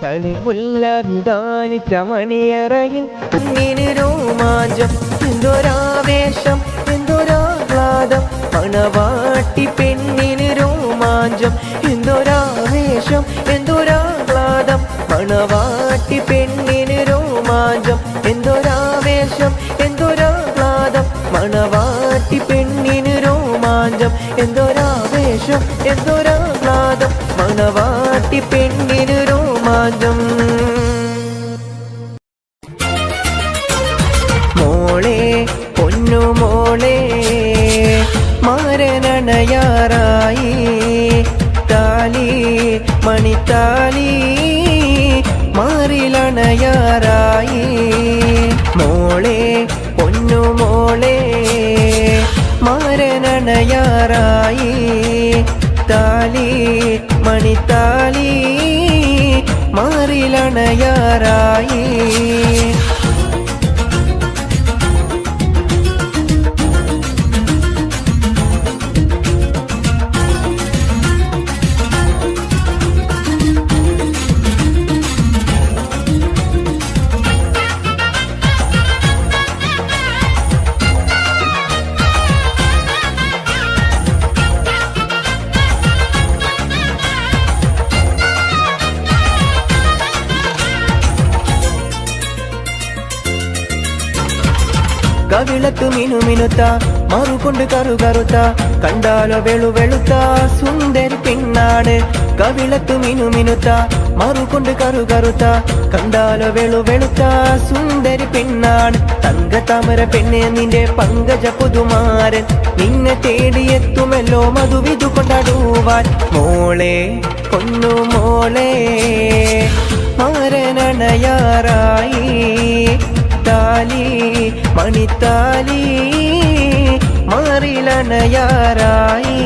കലിമുല്ലാനിച്ച മണിയറയിൽ കുഞ്ഞിന് രോമാഞ്ചം എന്തൊരാവേശം എന്തൊരാഹ്ലാദം മണവാട്ടി പെണ്ണിന് രോമാഞ്ചം എന്തൊരാവേശം എന്തൊരാഹ്ലാദം മണവാട്ടി പെണ്ണിന് രോമാഞ്ചം എന്തൊരാവേശം എന്തൊരാഹ്ലാദം മണവാട്ടി പെണ്ണിന് രോമാഞ്ചം എന്തൊരാവേശം എന്തൊരാഹ്ലാദം മണവാട്ടി പെണ്ണിന് രോമാഞ്ചം മോളെ പൊന്നു മോളെ മാരനണയാറായി താലി മണിത്താലി മാറിലണയാറായി മോളെ പൊന്നു മോളെ മാരനണയാറായി താലി മണിത്താലി മാറിലണയാറായി കവിളത്തു മിനുമിനുത്ത മറുകൊണ്ട് കറുകറുത്ത കണ്ടാലോ വെളുവെളുത്ത സുന്ദരി പെണ്ണാണ് കവിളത്തു മിനുമിനുത്ത മറുകൊണ്ട് കറുകറുത്ത കണ്ടാലോ വെളുവെളുത്ത സുന്ദരി പെണ്ണാണ് തങ്ക താമര പെണ്ണെ നിന്റെ പങ്കജ പുതുമാരൻ നിന്നെ തേടിയെത്തുമല്ലോ മധുവിധു കൊണ്ടാടുവാൻ മോളെ പൊന്നു മോളെ മാരനണയാറായി താലി മണിത്താലി മാറിലണയാറായി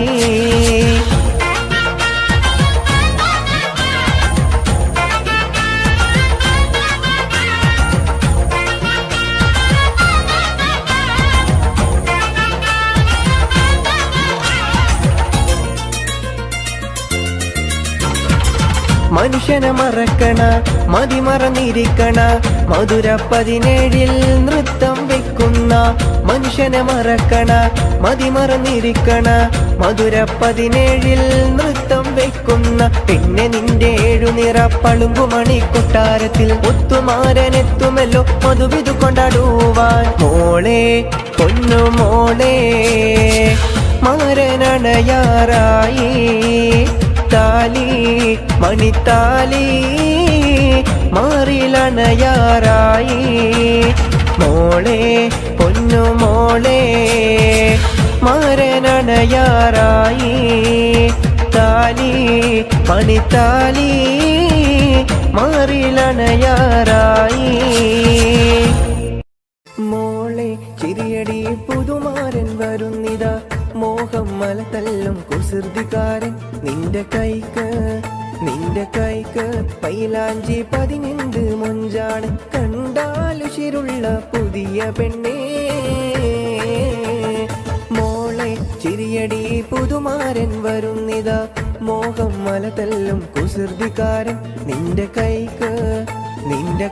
മനുഷ്യനെ മറക്കണ മതിമറന്നിരിക്കണ മധുര 17 നൃത്തം വെക്കുന്ന മനുഷ്യനെ മറക്കണ മതിമറന്നിരിക്കണ മധുര 17 നൃത്തം വെക്കുന്ന പിന്നെ നിന്റെ 7 നിറ പളുങ്കുമണി കൊട്ടാരത്തിൽ ഒത്തുമാരനെത്തുമല്ലോ മധുവിധു കൊണ്ടാടുവാൻ മോളെ പൊന്നു മോളെ മാരനണയാറായി താലി മണിത്താലി മാറിലണയാറായി മോളെ പൊന്നു മോളെ മാരനണയാറായി താലി മണിത്താലി മാറിലണയാറായി മോളെ ചിരിയടി പുതുമാരൻ വരുന്നിതാ മോഹം മലതല്ലും കുസൃതിക്കാരൻ നിന്റെ കൈക്ക് പൈലാഞ്ചി 15 മൊഞ്ചാണ് കണ്ടാലുശിരുള്ള പുതിയ പെണ്ണേ മോളെ ചിരിയടി പുതുമാരൻ വരുന്നിതാ മോഹം മലതല്ലും കുസൃതിക്കാരൻ നിന്റെ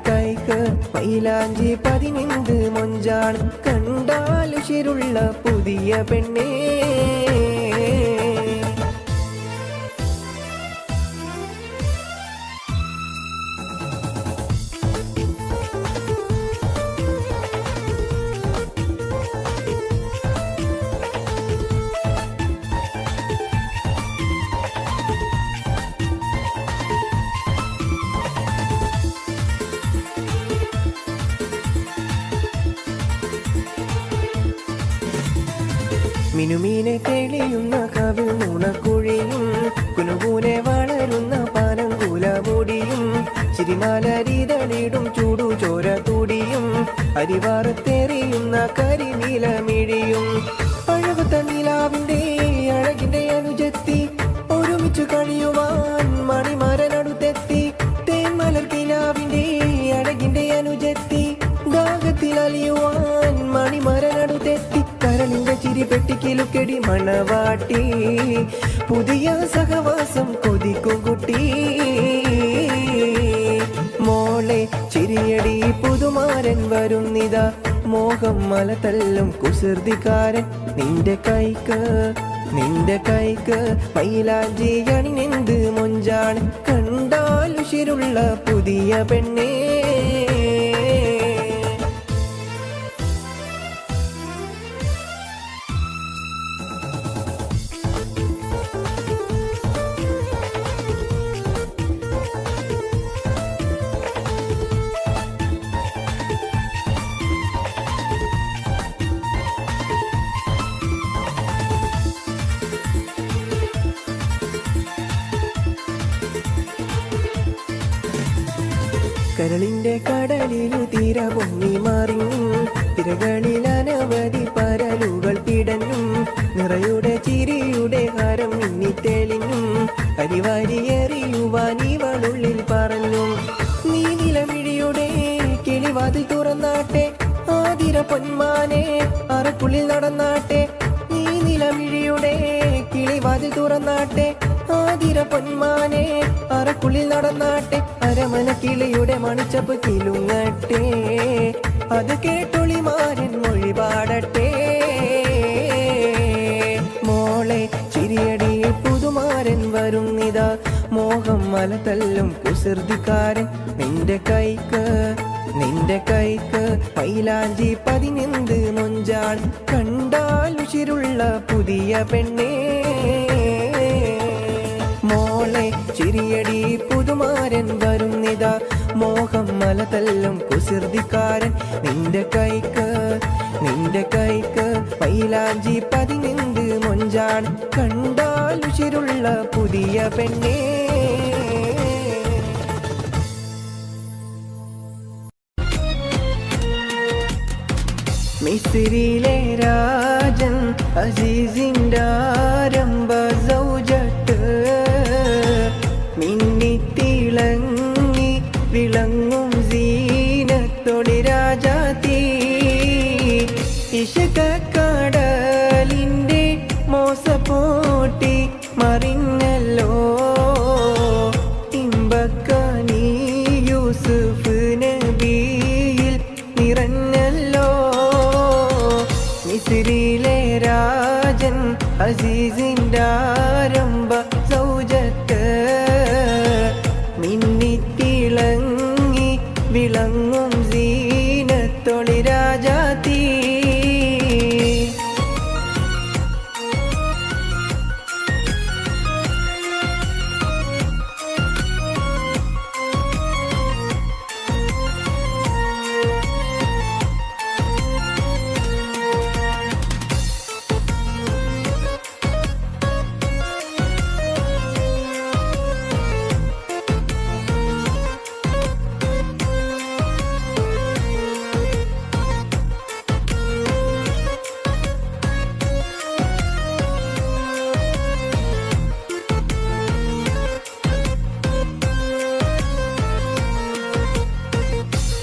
കൈക്ക് പൈലാഞ്ചി 15 മൊഞ്ചാണ് കണ്ടാലുശിരുള്ള പുതിയ പെണ്ണേ മിനുമീനെ തെളിയുന്ന കവിൾ നുണക്കുഴിയും കുനുകൂനെ വളരുന്ന പനങ്കുല മുടിയും ചിരിമാലരിതളിടും ചൂടു ചോര തുടിയും അരിവാറത്തെറിയുന്ന കരിനീലമിഴിയും അഴകുത്ത നിലാവിന്റെ അഴകിന്റെ അനുജത്തി ഒരുമിച്ചു കഴിയുവാൻ മണിമരനടുത്തെത്തി തേന്മലർ കിനാവിന്റെ അഴകിന്റെ അനുജത്തി ദാഹത്തിൽ അലിയുവാൻ മണിമരനടുത്തെത്തി കരളിന്റെ ചിരി പെട്ടിക്കിലുക്കെടി മണവാട്ടി പുതിയ സഹവാസം കൊതിക്കും കുട്ടി മോളെ ചിരിയടി പുതുമാരൻ വരുന്നിതാ മോഹം മല തല്ലും കുസൃതിക്കാരൻ നിന്റെ കൈക്ക് മൈലാഞ്ചി അണിനെന്ത് മൊഞ്ചാണ് കണ്ടാൽ ഉശിരുള്ള പുതിയ പെണ്ണേ കരളിന്റെ കടലിലു തീര പൊങ്ങി മറിഞ്ഞും തിരകളിൽ അനവധി പരലുകൾ പിടഞ്ഞും നിറയുടെ ചിരിയുടെ ഹരം മിന്നിത്തെളിഞ്ഞും അരിവാരിയെറിയുവാൻ ഇവളുള്ളിൽ പറഞ്ഞു നീ നിലമിഴിയുടെ കിളിവാതിൽ തുറന്നാട്ടെ ആതിര പൊന്മാനെ അറക്കുള്ളിൽ നടന്നാട്ടെ നീ നിലമിഴിയുടെ കിളിവാതിൽ തുറന്നാട്ടെ ആതിര പൊന്മാനെ അറക്കുള്ളിൽ നടന്നാട്ടെ അരമന കിളിയുടെ മണിച്ചപ്പ് കിലുങ്ങട്ടെ അത് കേട്ടൊളിമാരൻ മൊഴി പാടട്ടെ മോളെ ചിരിയടി പുതുമാരൻ വരുന്നിതാ മോഹം മല തല്ലും കുസൃതിക്കാരൻ നിന്റെ കൈക്ക് മൈലാഞ്ചി പതിനെന്ത് മൊഞ്ചാൾ കണ്ടാൽ ഉശിരുള്ള പുതിയ പെണ്ണേ മോളെ ചിരിയടി പുതുമാരൻ വരുന്നിതാ മോഹം മല തല്ലും കുസൃതിക്കാരൻ നിന്റെ കൈക്ക് മൈലാഞ്ചി പതിനെന്ത് മൊഞ്ചാണ് കണ്ടാൽ ഉശിരുള്ള പുതിയ പെണ്ണേ മിസ്രിയിലെ രാജൻ അസീസിൻ്റെ ആരംഭ സൗജത്ത് മിന്നിത്തിളങ്ങി വിളങ്ങും സീനത്തൊളി രാജാത്തി ഇശകക്കടലിൻ്റെ മോസപ്പോട്ടി മറിഞ്ഞല്ലോ ഇമ്പക്കനി യൂസുഫ് നബിയിൽ നിറഞ്ഞല്ലോ മിസ്രിയിലെ രാജൻ അസീസിൻ്റെ ആരംഭ സൗജത്ത് മിന്നിത്തിളങ്ങി വിളങ്ങും സീനത്തൊളി രാജാത്തി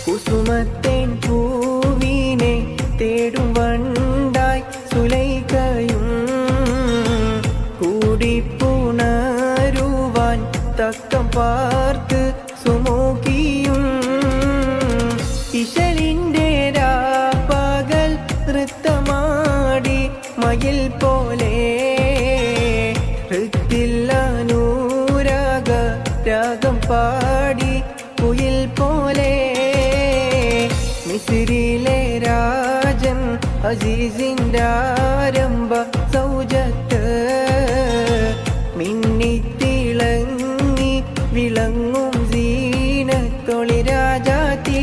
കുസുമത്തേൻ പൂവിനെ തേടും വണ്ടായി സുലൈഖയും കൂടിപ്പുണരുവാൻ തക്കം പാർത്ത് സുമുഖിയും ഇശലിൻ്റെ രാപ്പകൽ നൃത്തമാടി മയിൽ പോലെ ഹൃത്തില്ലനൂരാഗ രാഗം പാടി കുയിൽ പോലെ മിസ്രിയിലെ രാജൻ അസീസിൻ്റെ ആരംഭ സൗജത്ത് മിന്നിത്തിളങ്ങി വിളങ്ങും സീനത്തൊളി രാജാത്തി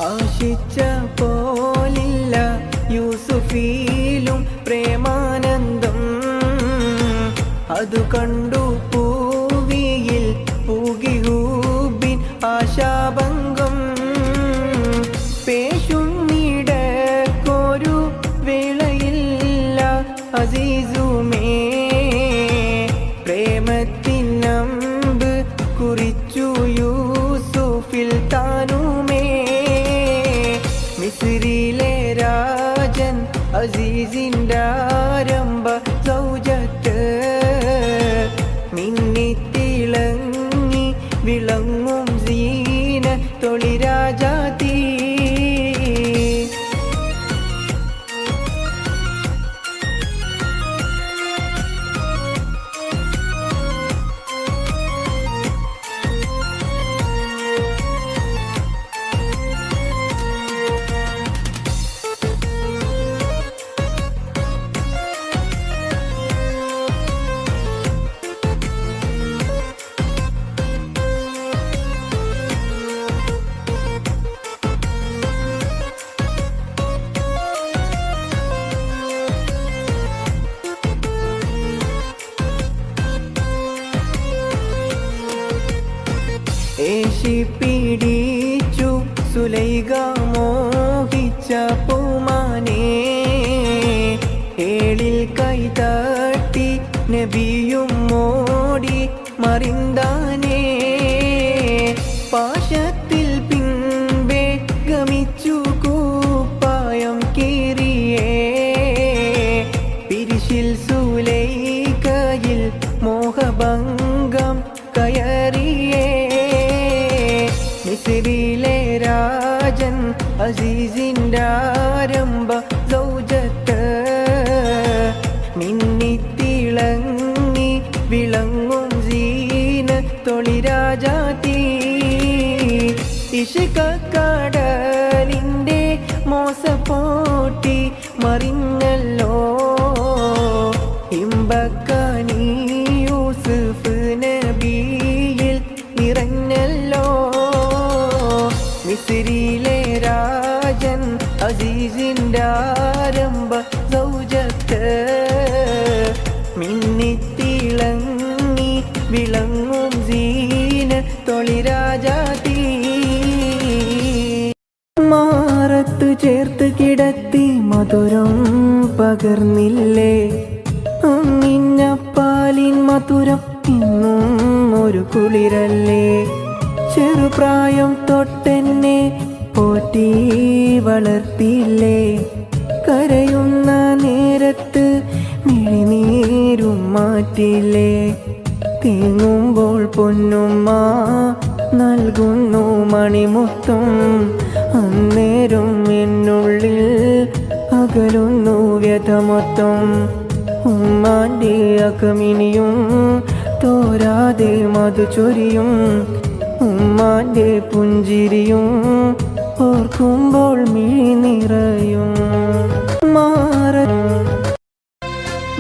ആശിച്ച പോലില്ല യൂസുഫിലും പ്രേമാനന്ദം അതു കണ്ടു പൂവിയിൽ പൂകിഹൂബിൻ ആശാഭംഗം പേശുന്നിടക്കോൽ അസീസുമേ പ്രേമത്തിനമ്പ് കുറിച്ചു യൂസുഫിൽ താനുമേ മിസ്രിലെ രാജൻ അസീസിൻ്റെ ആരംഭ സൗജത്ത് മിന്നിത്തിളങ്ങി വിളങ്ങും സീന തൊളിരാജാതി ഏശിപ്പിടിച്ചു സുലൈഖ മോഹിച്ച പൂമാനേ ഏളിൽ കൈതട്ടി നബിയും മോടി മറിന്താനേ പാശത്തിൽ പിൻപേ ഗമിച്ചു കൂപ്പായം കീറിയേ പിരിശിൽ സുലൈഖയിൽ മോഹഭംഗം കയറിയേ മിസ്രിലെ രാജൻ അസീസിൻ്റെ ആരംഭ സൗജത്ത് മിന്നിത്തിളങ്ങി വിളങ്ങും സീന തൊളിരാജാതി ഇഷ്കക്കടലിൻ്റെ മോസപ്പോട്ടി മറിഞ്ഞല്ലോ ഇമ്പക്കനി യൂസുഫ് നബിയിൽ നിറഞ്ഞല്ലോ മിസ്രിലെ രാജൻ അസീസിൻ്റെ ആരംഭ സൗജത്ത് മിന്നിത്തിളങ്ങി വിളങ്ങും സീന തൊളിരാജാതി മാറത്തു ചേർത്ത് കിടത്തി മധുരം പകർന്നില്ലേ അമ്മിഞ്ഞപ്പാലിൻ മധുരം ഇന്നും ഒരു കുളിരല്ലേ ചെറുപ്രായം തൊട്ടെന്നെ പോറ്റി വളർത്തിയില്ലേ കരയുന്ന നേരത്ത് മിഴിനീരും മാറ്റില്ലേ തേങ്ങുമ്പോൾ പൊന്നുമ്മ നൽകുന്നു മണിമുത്തും അന്നേരം എന്നുള്ളിൽ അകലുന്നു വ്യഥമൊത്തം ഉമ്മാൻ്റെ അകമിനിയും തോരാതെ മധു ചൊരിയും ഉമ്മാൻ്റെ പുഞ്ചിരിയും ഓർക്കുമ്പോൾ മിഴി നിറയും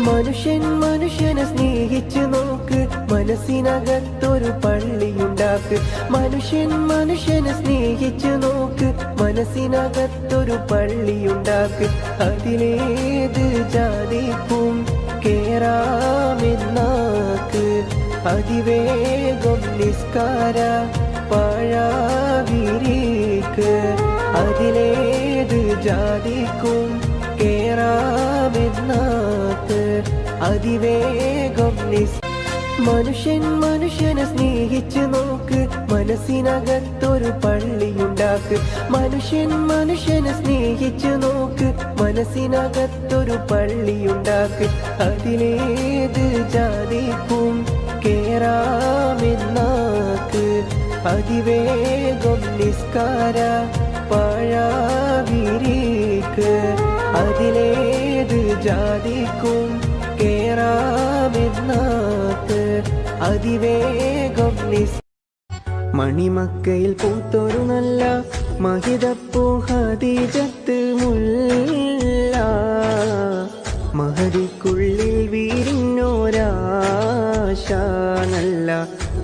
മനുഷ്യൻ മനുഷ്യനെ സ്നേഹിച്ചു നോക്ക് മനസ്സിനകത്തൊരു പള്ളിയുണ്ടാക്ക് മനുഷ്യൻ മനുഷ്യനെ സ്നേഹിച്ചു നോക്ക് മനസ്സിനകത്തൊരു പള്ളിയുണ്ടാക്ക് അതിലേത് ജാതിക്കും കേറാമെന്നാക്ക് അതിവേഗം നിസ്കാര പാഴാവിരിക്ക് അതിലേത് ജാതിക്കും കേറാമെന്നാക്ക് അതിവേഗം മനുഷ്യൻ മനുഷ്യനെ സ്നേഹിച്ചു നോക്ക് മനസ്സിനകത്തൊരു പള്ളിയുണ്ടാക്ക് മനുഷ്യൻ മനുഷ്യനെ സ്നേഹിച്ചു നോക്ക് മനസ്സിനകത്തൊരു പള്ളിയുണ്ടാക്ക് അതിലേത് ജാതിക്കും കേറാമെന്നാക്ക് അതിവേഗം നിസ്കാര പാഴാവിരിക്ക് അതിലേത് ജാതിക്കും കേറാമെന്നാക്ക് അതിവേഗം മണിമക്കയിൽ പൂത്തൊരു നല്ല മഹിതപ്പൂ ഖദീജത്ത് മുല്ല മഹദിക്കുള്ളിൽ വീരിഞ്ഞോരാശ നല്ല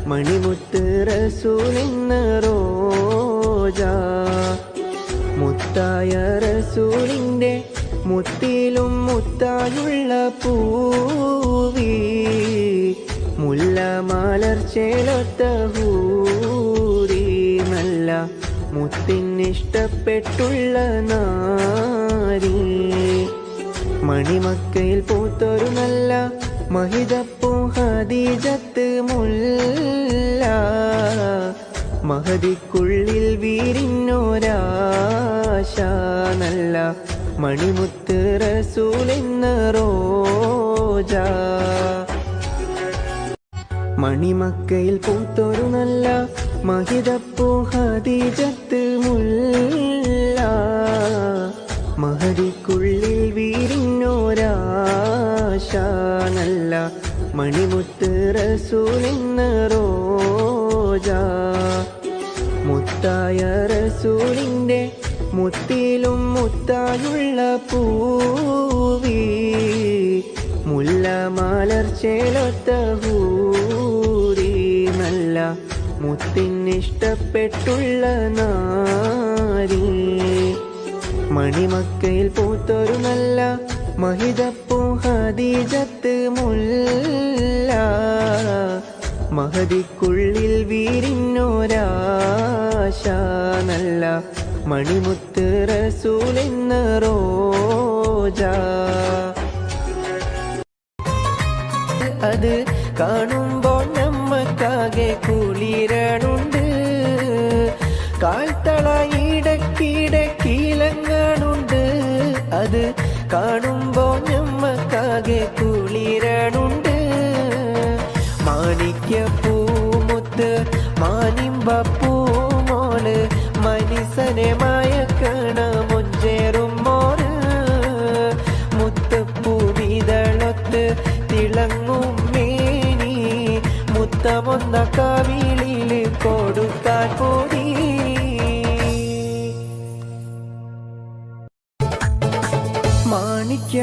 മണിമുത്ത് റസൂലെന്ന റോജ മുത്തായ റസൂലിൻ്റെ മുത്തിലും മുത്തായുള്ള പൂവി മുല്ല മലർച്ചേലൊത്ത ഹൂരി നല്ല മുത്തിനിഷ്ടപ്പെട്ടുള്ള നാരി മണിമക്കയിൽ പൂത്തൊരു നല്ല മഹിതപ്പൂ ഖദീജത്ത് മുല്ല. മഹദിക്കുള്ളിൽ വീരിന്നൊരാശ നല്ല മണിമുത്ത് റസൂലെന്ന റോജ. മണിമക്കയിൽ പൂത്തൊരു നല്ല മഹിതപ്പൂ ഖദീജത്ത് മുല്ല. മഹദിക്കുള്ളിൽ വീരിന്നൊരാശ നല്ല മണിമുത്ത് റസൂലെന്ന റോജ. മുത്തായ റസൂലിൻ്റെ മുത്തിലും മുത്തായുള്ള പൂവി മുല്ല മലർച്ചേലൊത്ത ഹൂരി നല്ല മുത്തിനിഷ്ടപ്പെട്ടുള്ള നാരി. മണിമക്കയിൽ പൂത്തൊരു നല്ല മഹിതപ്പൂ ഖദീജത്ത് മുല്ല. മഹദിക്കുള്ളിൽ വീരിന്നൊരാശ നല്ല മണിമുത്ത് റസൂലെന്ന റോജ. അത് കാണുമ്പോൾ നമ്മക്കാകെ കുളിരണുണ്ട്. കാൽത്തള ഇടക്കിടക്കിലങ്ങാനുണ്ട്. അത് കാണുമ്പോൾ നമ്മക്കാകെ കുളിരണുണ്ട്. മാണിക്യപ്പൂമുത്ത് മാനിമ്പപ്പൂമോള് മനസ്സനെ മയക്കണ മുഞ്ചേറും മോറ്. മുത്തപ്പൂവിതളൊത്ത് തിളങ്ങും മേനി മുത്തമൊന്ന കവിളിൽ കൊടുക്കാൻ കൂടി. മാണിക്യ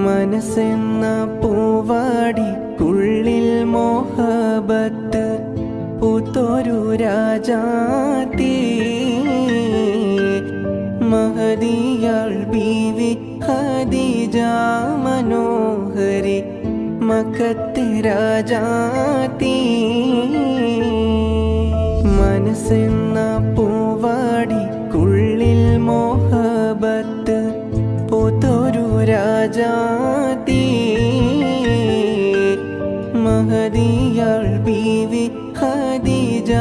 മനസ്സെന്ന പൂവാടിക്കുള്ളിൽ മോഹബത്ത് പൂത്തൊരു രാജാത്തി. മഹദിയാൾ ബീവി ഖദീജ മനോഹരി മക്കത്തെ രാജാത്തി. മനസ്സെന്ന പൂവാടിക്കുള്ളിൽ മോഹബത്ത് പൂത്തൊരു രാജാത്തി. മഹദിയാൾ ബീവി ഖദീജ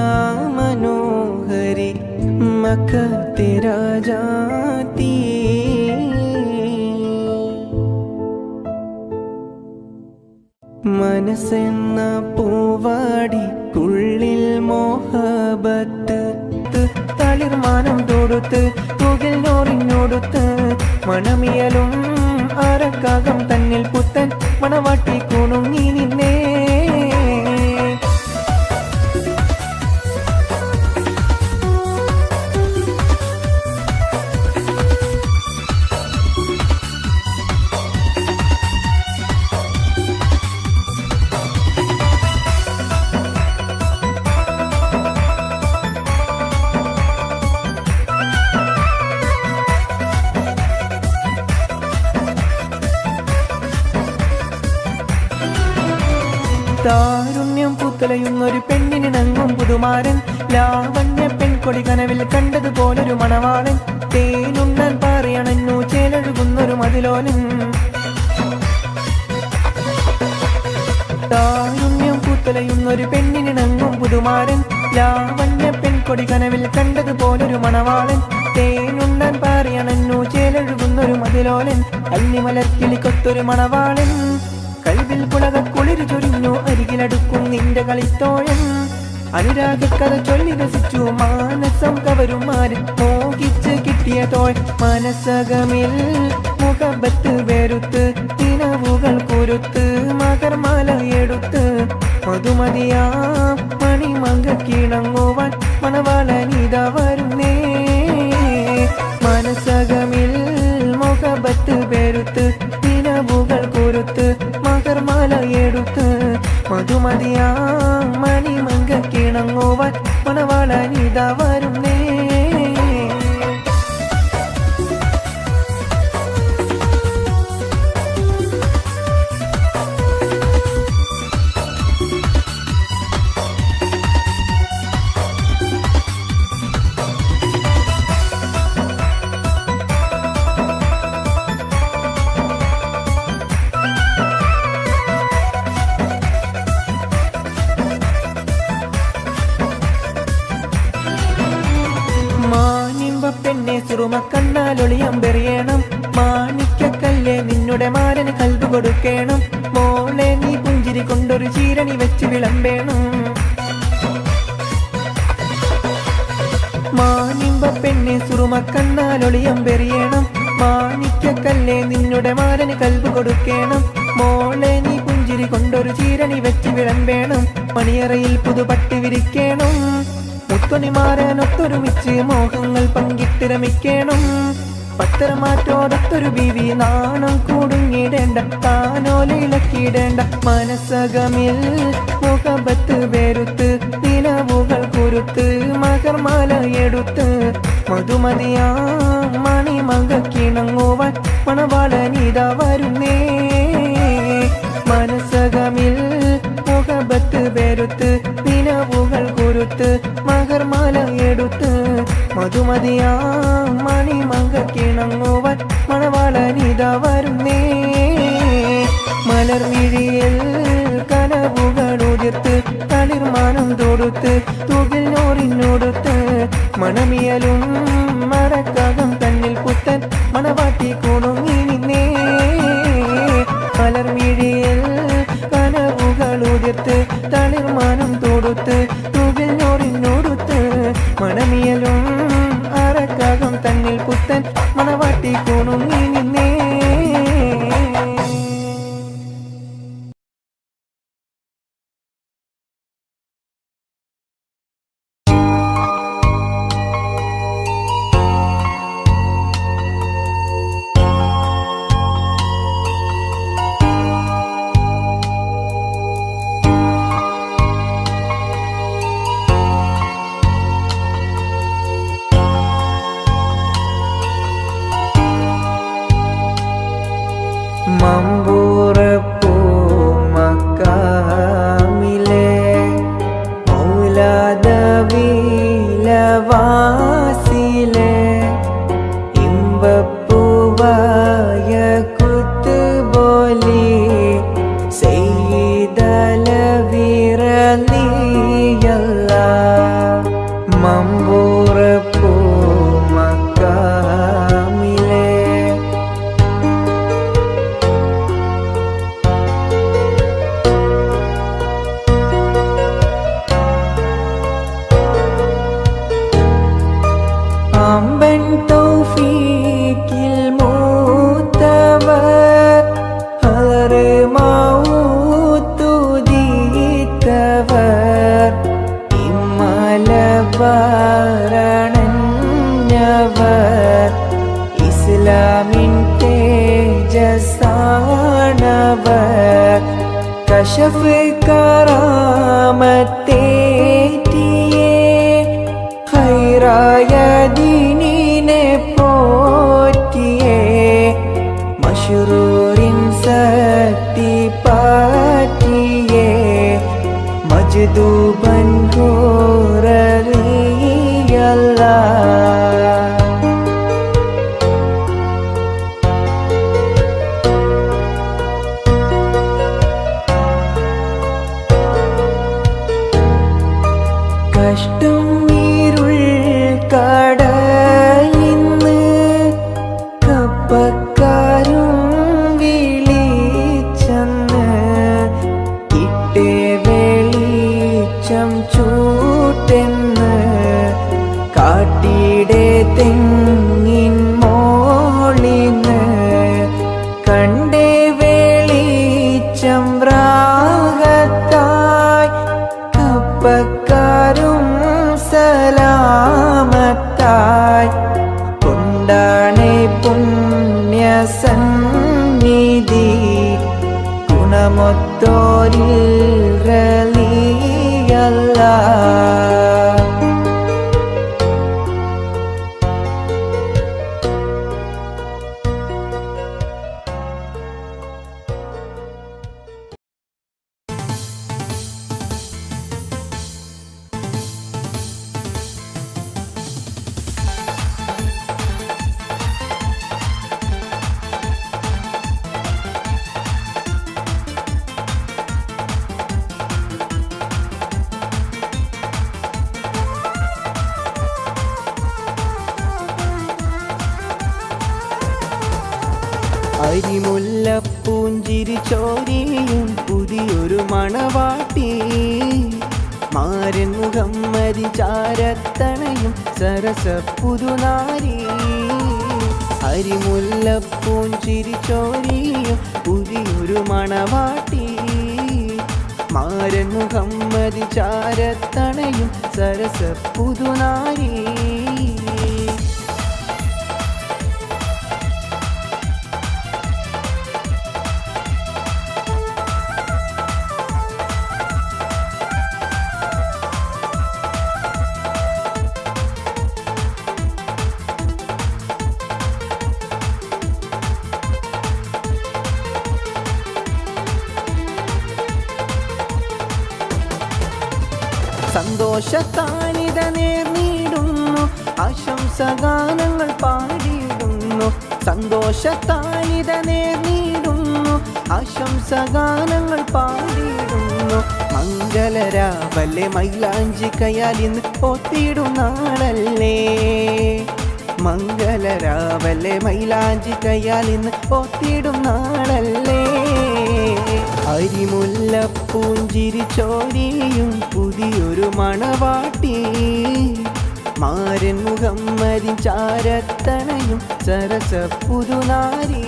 മനോഹരി മക്കത്തെ രാജാത്തി. മനസ്സെന്ന പൂവാടിക്കുള്ളിൽ മോഹബത്ത് തളിർമാനം തൊടുത്ത് തുകിൽ നോറിഞ്ഞൊടുത്ത് മണമിയലും അരക്കാകം തന്നിൽ പുത്തൻ മണവാട്ടി കുണുങ്ങി നിന്നേ. താരുണ്യം പൂത്തലയുന്നൊരു പെണ്ണിനിണങ്ങും പുതുമാരൻ, ലാവണ്യ പെൺകൊടി കനവിൽ കണ്ടതുപോലൊരു മണവാളൻ, തേനുണ്ണാൻ പറയണഞ്ഞു ചേലൊഴുകുന്നൊരു മതിലോലൻ. താരുണ്യം പൂത്തലയുന്നൊരു പെണ്ണിനിണങ്ങും പുതുമാരൻ, ലാവണ്യ പെൺകൊടി കനവിൽ കണ്ടതുപോലൊരു മണവാളൻ, തേനുണ്ണാൻ പറയണഞ്ഞു ചേലൊഴുകുന്നൊരു മതിലോലൻ, അല്ലിമലർക്കിളിക്കൊത്തൊരു മണവാളൻ, കൽവിൽ പുളകുളിരു ചൊരിഞ്ഞു അരികിലടുക്കും നിന്റെ കളിത്തോഴൻ, അനുരാഗക്കഥ ചൊല്ലി രസിച്ചു മാനസം കവരുമാര് മോഹിച്ച് കിട്ടിയ തോൾ, മനസ്സകമിൽ മുഖബത്ത് വെറുത്ത് തിനവുകൾ കുരുത്ത് മകർമാല എടുത്ത് മധുമതിയാ മണിമങ്ക കിണങ്ങുവാൻ മണവാളനിത വരുന്നേ. മനസ്സകമിൽ മുഖബത്ത് വെറുത്ത് തിനവുകൾ കുരുത്ത് മകർമാല എടുത്ത് മധുമതിയാ മണിമങ്ക കിണങ്ങുവാൻ മണവാളനിത വരുന്നേ. പെണ്ണെ സുറുമക്കണ്ണാലൊളിയമ്പെറിയണം, മാണിക്കക്കല്ലേ നിന്നുടെ മാരന് കൽബ് കൊടുക്കേണം, മോളെ നീ പുഞ്ചിരി കൊണ്ടൊരു ചീരണി വെച്ച് വിളമ്പേണം. മാനിമ്പ പെണ്ണെ സുറുമക്കണ്ണാലൊളിയമ്പെറിയണം, മാണിക്കക്കല്ലേ നിന്നുടെ മാരന് കൽബ് കൊടുക്കേണം, മോളെ നീ പുഞ്ചിരി കൊണ്ടൊരു ചീരണി വെച്ച് വിളമ്പേണം, മണിയറയിൽ പുതുപട്ടി വിരിക്കേണം, മുത്തൊണിമാരനൊത്തൊരുമിച്ച് മോഹങ്ങൾ പങ്കിട്ടിരമിക്കണം, പത്തരമാറ്റോടൊത്തൊരു ബീവി നാണം കൂടുങ്ങിടേണ്ട താനോലയിലക്കിടേണ്ട, മനസ്സകമിൽ മുഖബത്ത് വെറുത്ത് നിലവുകൾ കുരുത്ത് മകർമാല എടുത്ത് മധുമതിയാ മണിമങ്ക കിണങ്ങുവാൻ മണവാളനിത വരുന്നേ. മനസ്സകമിൽ മുഖബത്ത് വെറുത്ത് നിലവുകൾ കുരുത്ത് മകർമാല എടുത്ത് മധുമതിയാ മണിമങ്ക കിണങ്ങുവാൻ മണവാളനിത വരുന്നേ. മലർവിഴിയിൽ കനവുകൾ ഉതിർത്ത് തളിർമാനം തൊടുത്ത് തുകിൽ നോറിഞ്ഞൊടുത്ത് മണമിയലും മറക്കാകം തന്നിൽ പുത്തൻ മണവാട്ടി കുണുങ്ങി നിന്നേ. മലർവിഴിയിൽ കനവുകൾ ഉതിർത്ത് തളിർമാനം തൊടുത്ത് തുകിൽ നോറിഞ്ഞൊടുത്ത് മണമിയലും അറക്കാകം തന്നിൽ പുത്തൻ മണവാട്ടി കുണുങ്ങി നിന്നേ. മമ്പൂറപ്പൂ മക്കാമിലെ മൗലാദവീലവാസിലെ ഇമ്പപ്പൂവായ കുത്തുബോലി സെയ്ദലവിറലിയല്ല. മമ്പൂറപ്പൂ മക്കാമിലെ വാരണഞ്ഞവർ ഇസ്ലാമിൻ തേജസാണവർ കശഫ് കറാമത്തേറ്റിയേ ഖൈറായ ദീനിനെ പോറ്റിയേ മശ്റൂറിൻ സത്തി പാറ്റിയേ മജ്ദൂബൻ ഹൂററിയല്ലാഹ് കഷ്ടം നീരുൾ കടയിന്ന് കപ്പക്കാരും വിളിച്ചെന്ന് ഇട്ടേ വെളിച്ചം ചൂട്ടെന്ന് കാട്ടിടെ തെങ്ങിൻ മോളിന്ന് കണ്ടേ വെളിച്ചം റാഹത്തായി കപ്പക്കാരും സലാമത്തായി കൊണ്ടാണേ പുണ്യസന്നിധി ഗുണമൊത്തോരിൽ റലിയല്ലാഹ് അരിമുല്ലപ്പൂഞ്ചിരി ചോരിയും പുതിയൊരു മണവാട്ടി മാരൻ മുഹമ്മദി ചാരത്തണയും സരസ പുതുനാരി അരിമുല്ലപ്പൂഞ്ചിരി ചോരിയും പുതിയൊരു മണവാട്ടി മാരൻ മുഹമ്മദി ചാരത്തണയും സരസ പുതുനാരി സന്തോഷത്താനിത നേർന്നിടുന്നു ആശംസഗാനങ്ങൾ പാടിയിടുന്നു സന്തോഷത്താനിത നേർന്നിടുന്നു ആശംസഗാനങ്ങൾ പാടിയിടുന്നു മംഗളരാവല്ലേ മൈലാഞ്ചി കയാൽ ഇന്ന് ഒത്തിടും നാളല്ലേ മംഗളരാവല്ലേ മൈലാഞ്ചി കയാൽ ഇന്ന് ഒത്തിടും നാളല്ലേ അരിമുല്ലപ്പൂഞ്ചിരി ചോരിയും പുതിയൊരു മണവാട്ടി മാരൻ മുഹമ്മദിൻ ചാരത്തണയും സരസ പുതുനാരി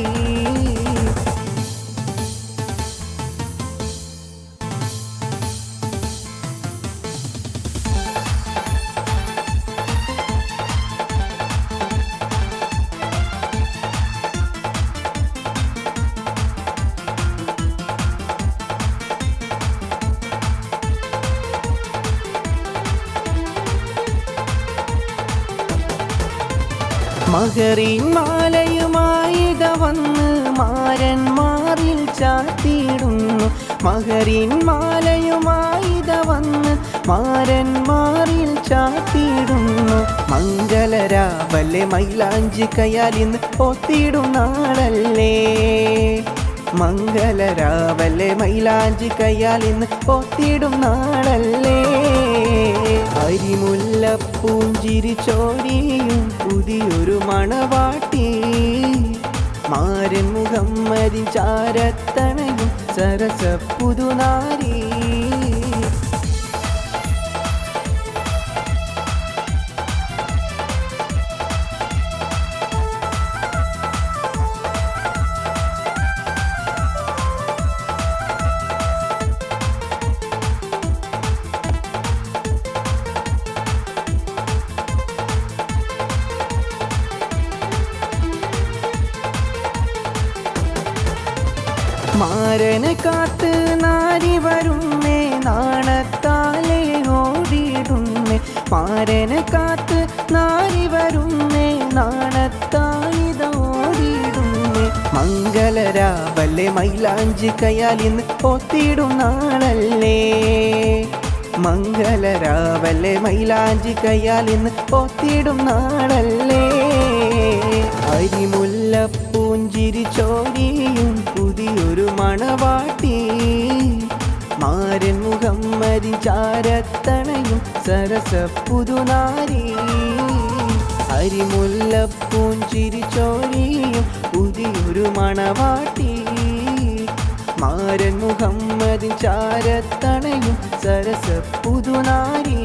മഹറിൻ മാലയുമായിത വന്ന് മാരൻ മാറിൽ ചാത്തിയിടുന്നു മഹറിൻ മാലയുമായിത വന്ന് മാരൻ മാറിൽ ചാത്തിയിടുന്നു മംഗളരാവല്ലേ മൈലാഞ്ചി കയാൽ ഇന്ന് ഒത്തിടും നാളല്ലേ മംഗളരാവല്ലേ മൈലാഞ്ചി കയാൽ ഇന്ന് ഒത്തിടും നാളല്ലേ അരിമുല്ലപ്പൂഞ്ചിരി ചോരിയും പുതിയൊരു മണവാട്ടി മാരൻ മുഹമ്മദിൻ ചാരത്തണയും സരസ പുതുനാരി മാരനെ കാത്ത് നാരി വരുന്നേ നാണത്താലേ ഓടിയിടുന്നേ മാരനെ കാത്ത് നാരി വരുന്നേ നാണത്താലിത ഓടിയിടുന്നേ മംഗളരാവല്ലേ മൈലാഞ്ചി കയ്യാൽ ഇന്ന് ഒത്തിടും നാളല്ലേ മംഗളരാവല്ലേ മൈലാഞ്ചി കയ്യാൽ ഇന്ന് ഒത്തിടും നാളല്ലേ അരിമുല്ലപ്പൂഞ്ചിരി ചോരിയും പുതിയൊരു മണവാട്ടി മാരൻ മുഹമ്മദിൻ ചാരത്തണയും സരസ പുതുനാരി അരിമുല്ലപ്പൂഞ്ചിരി ചോരിയും പുതിയൊരു മണവാട്ടി മാരൻ മുഹമ്മദിൻ ചാരത്തണയും സരസ പുതുനാരി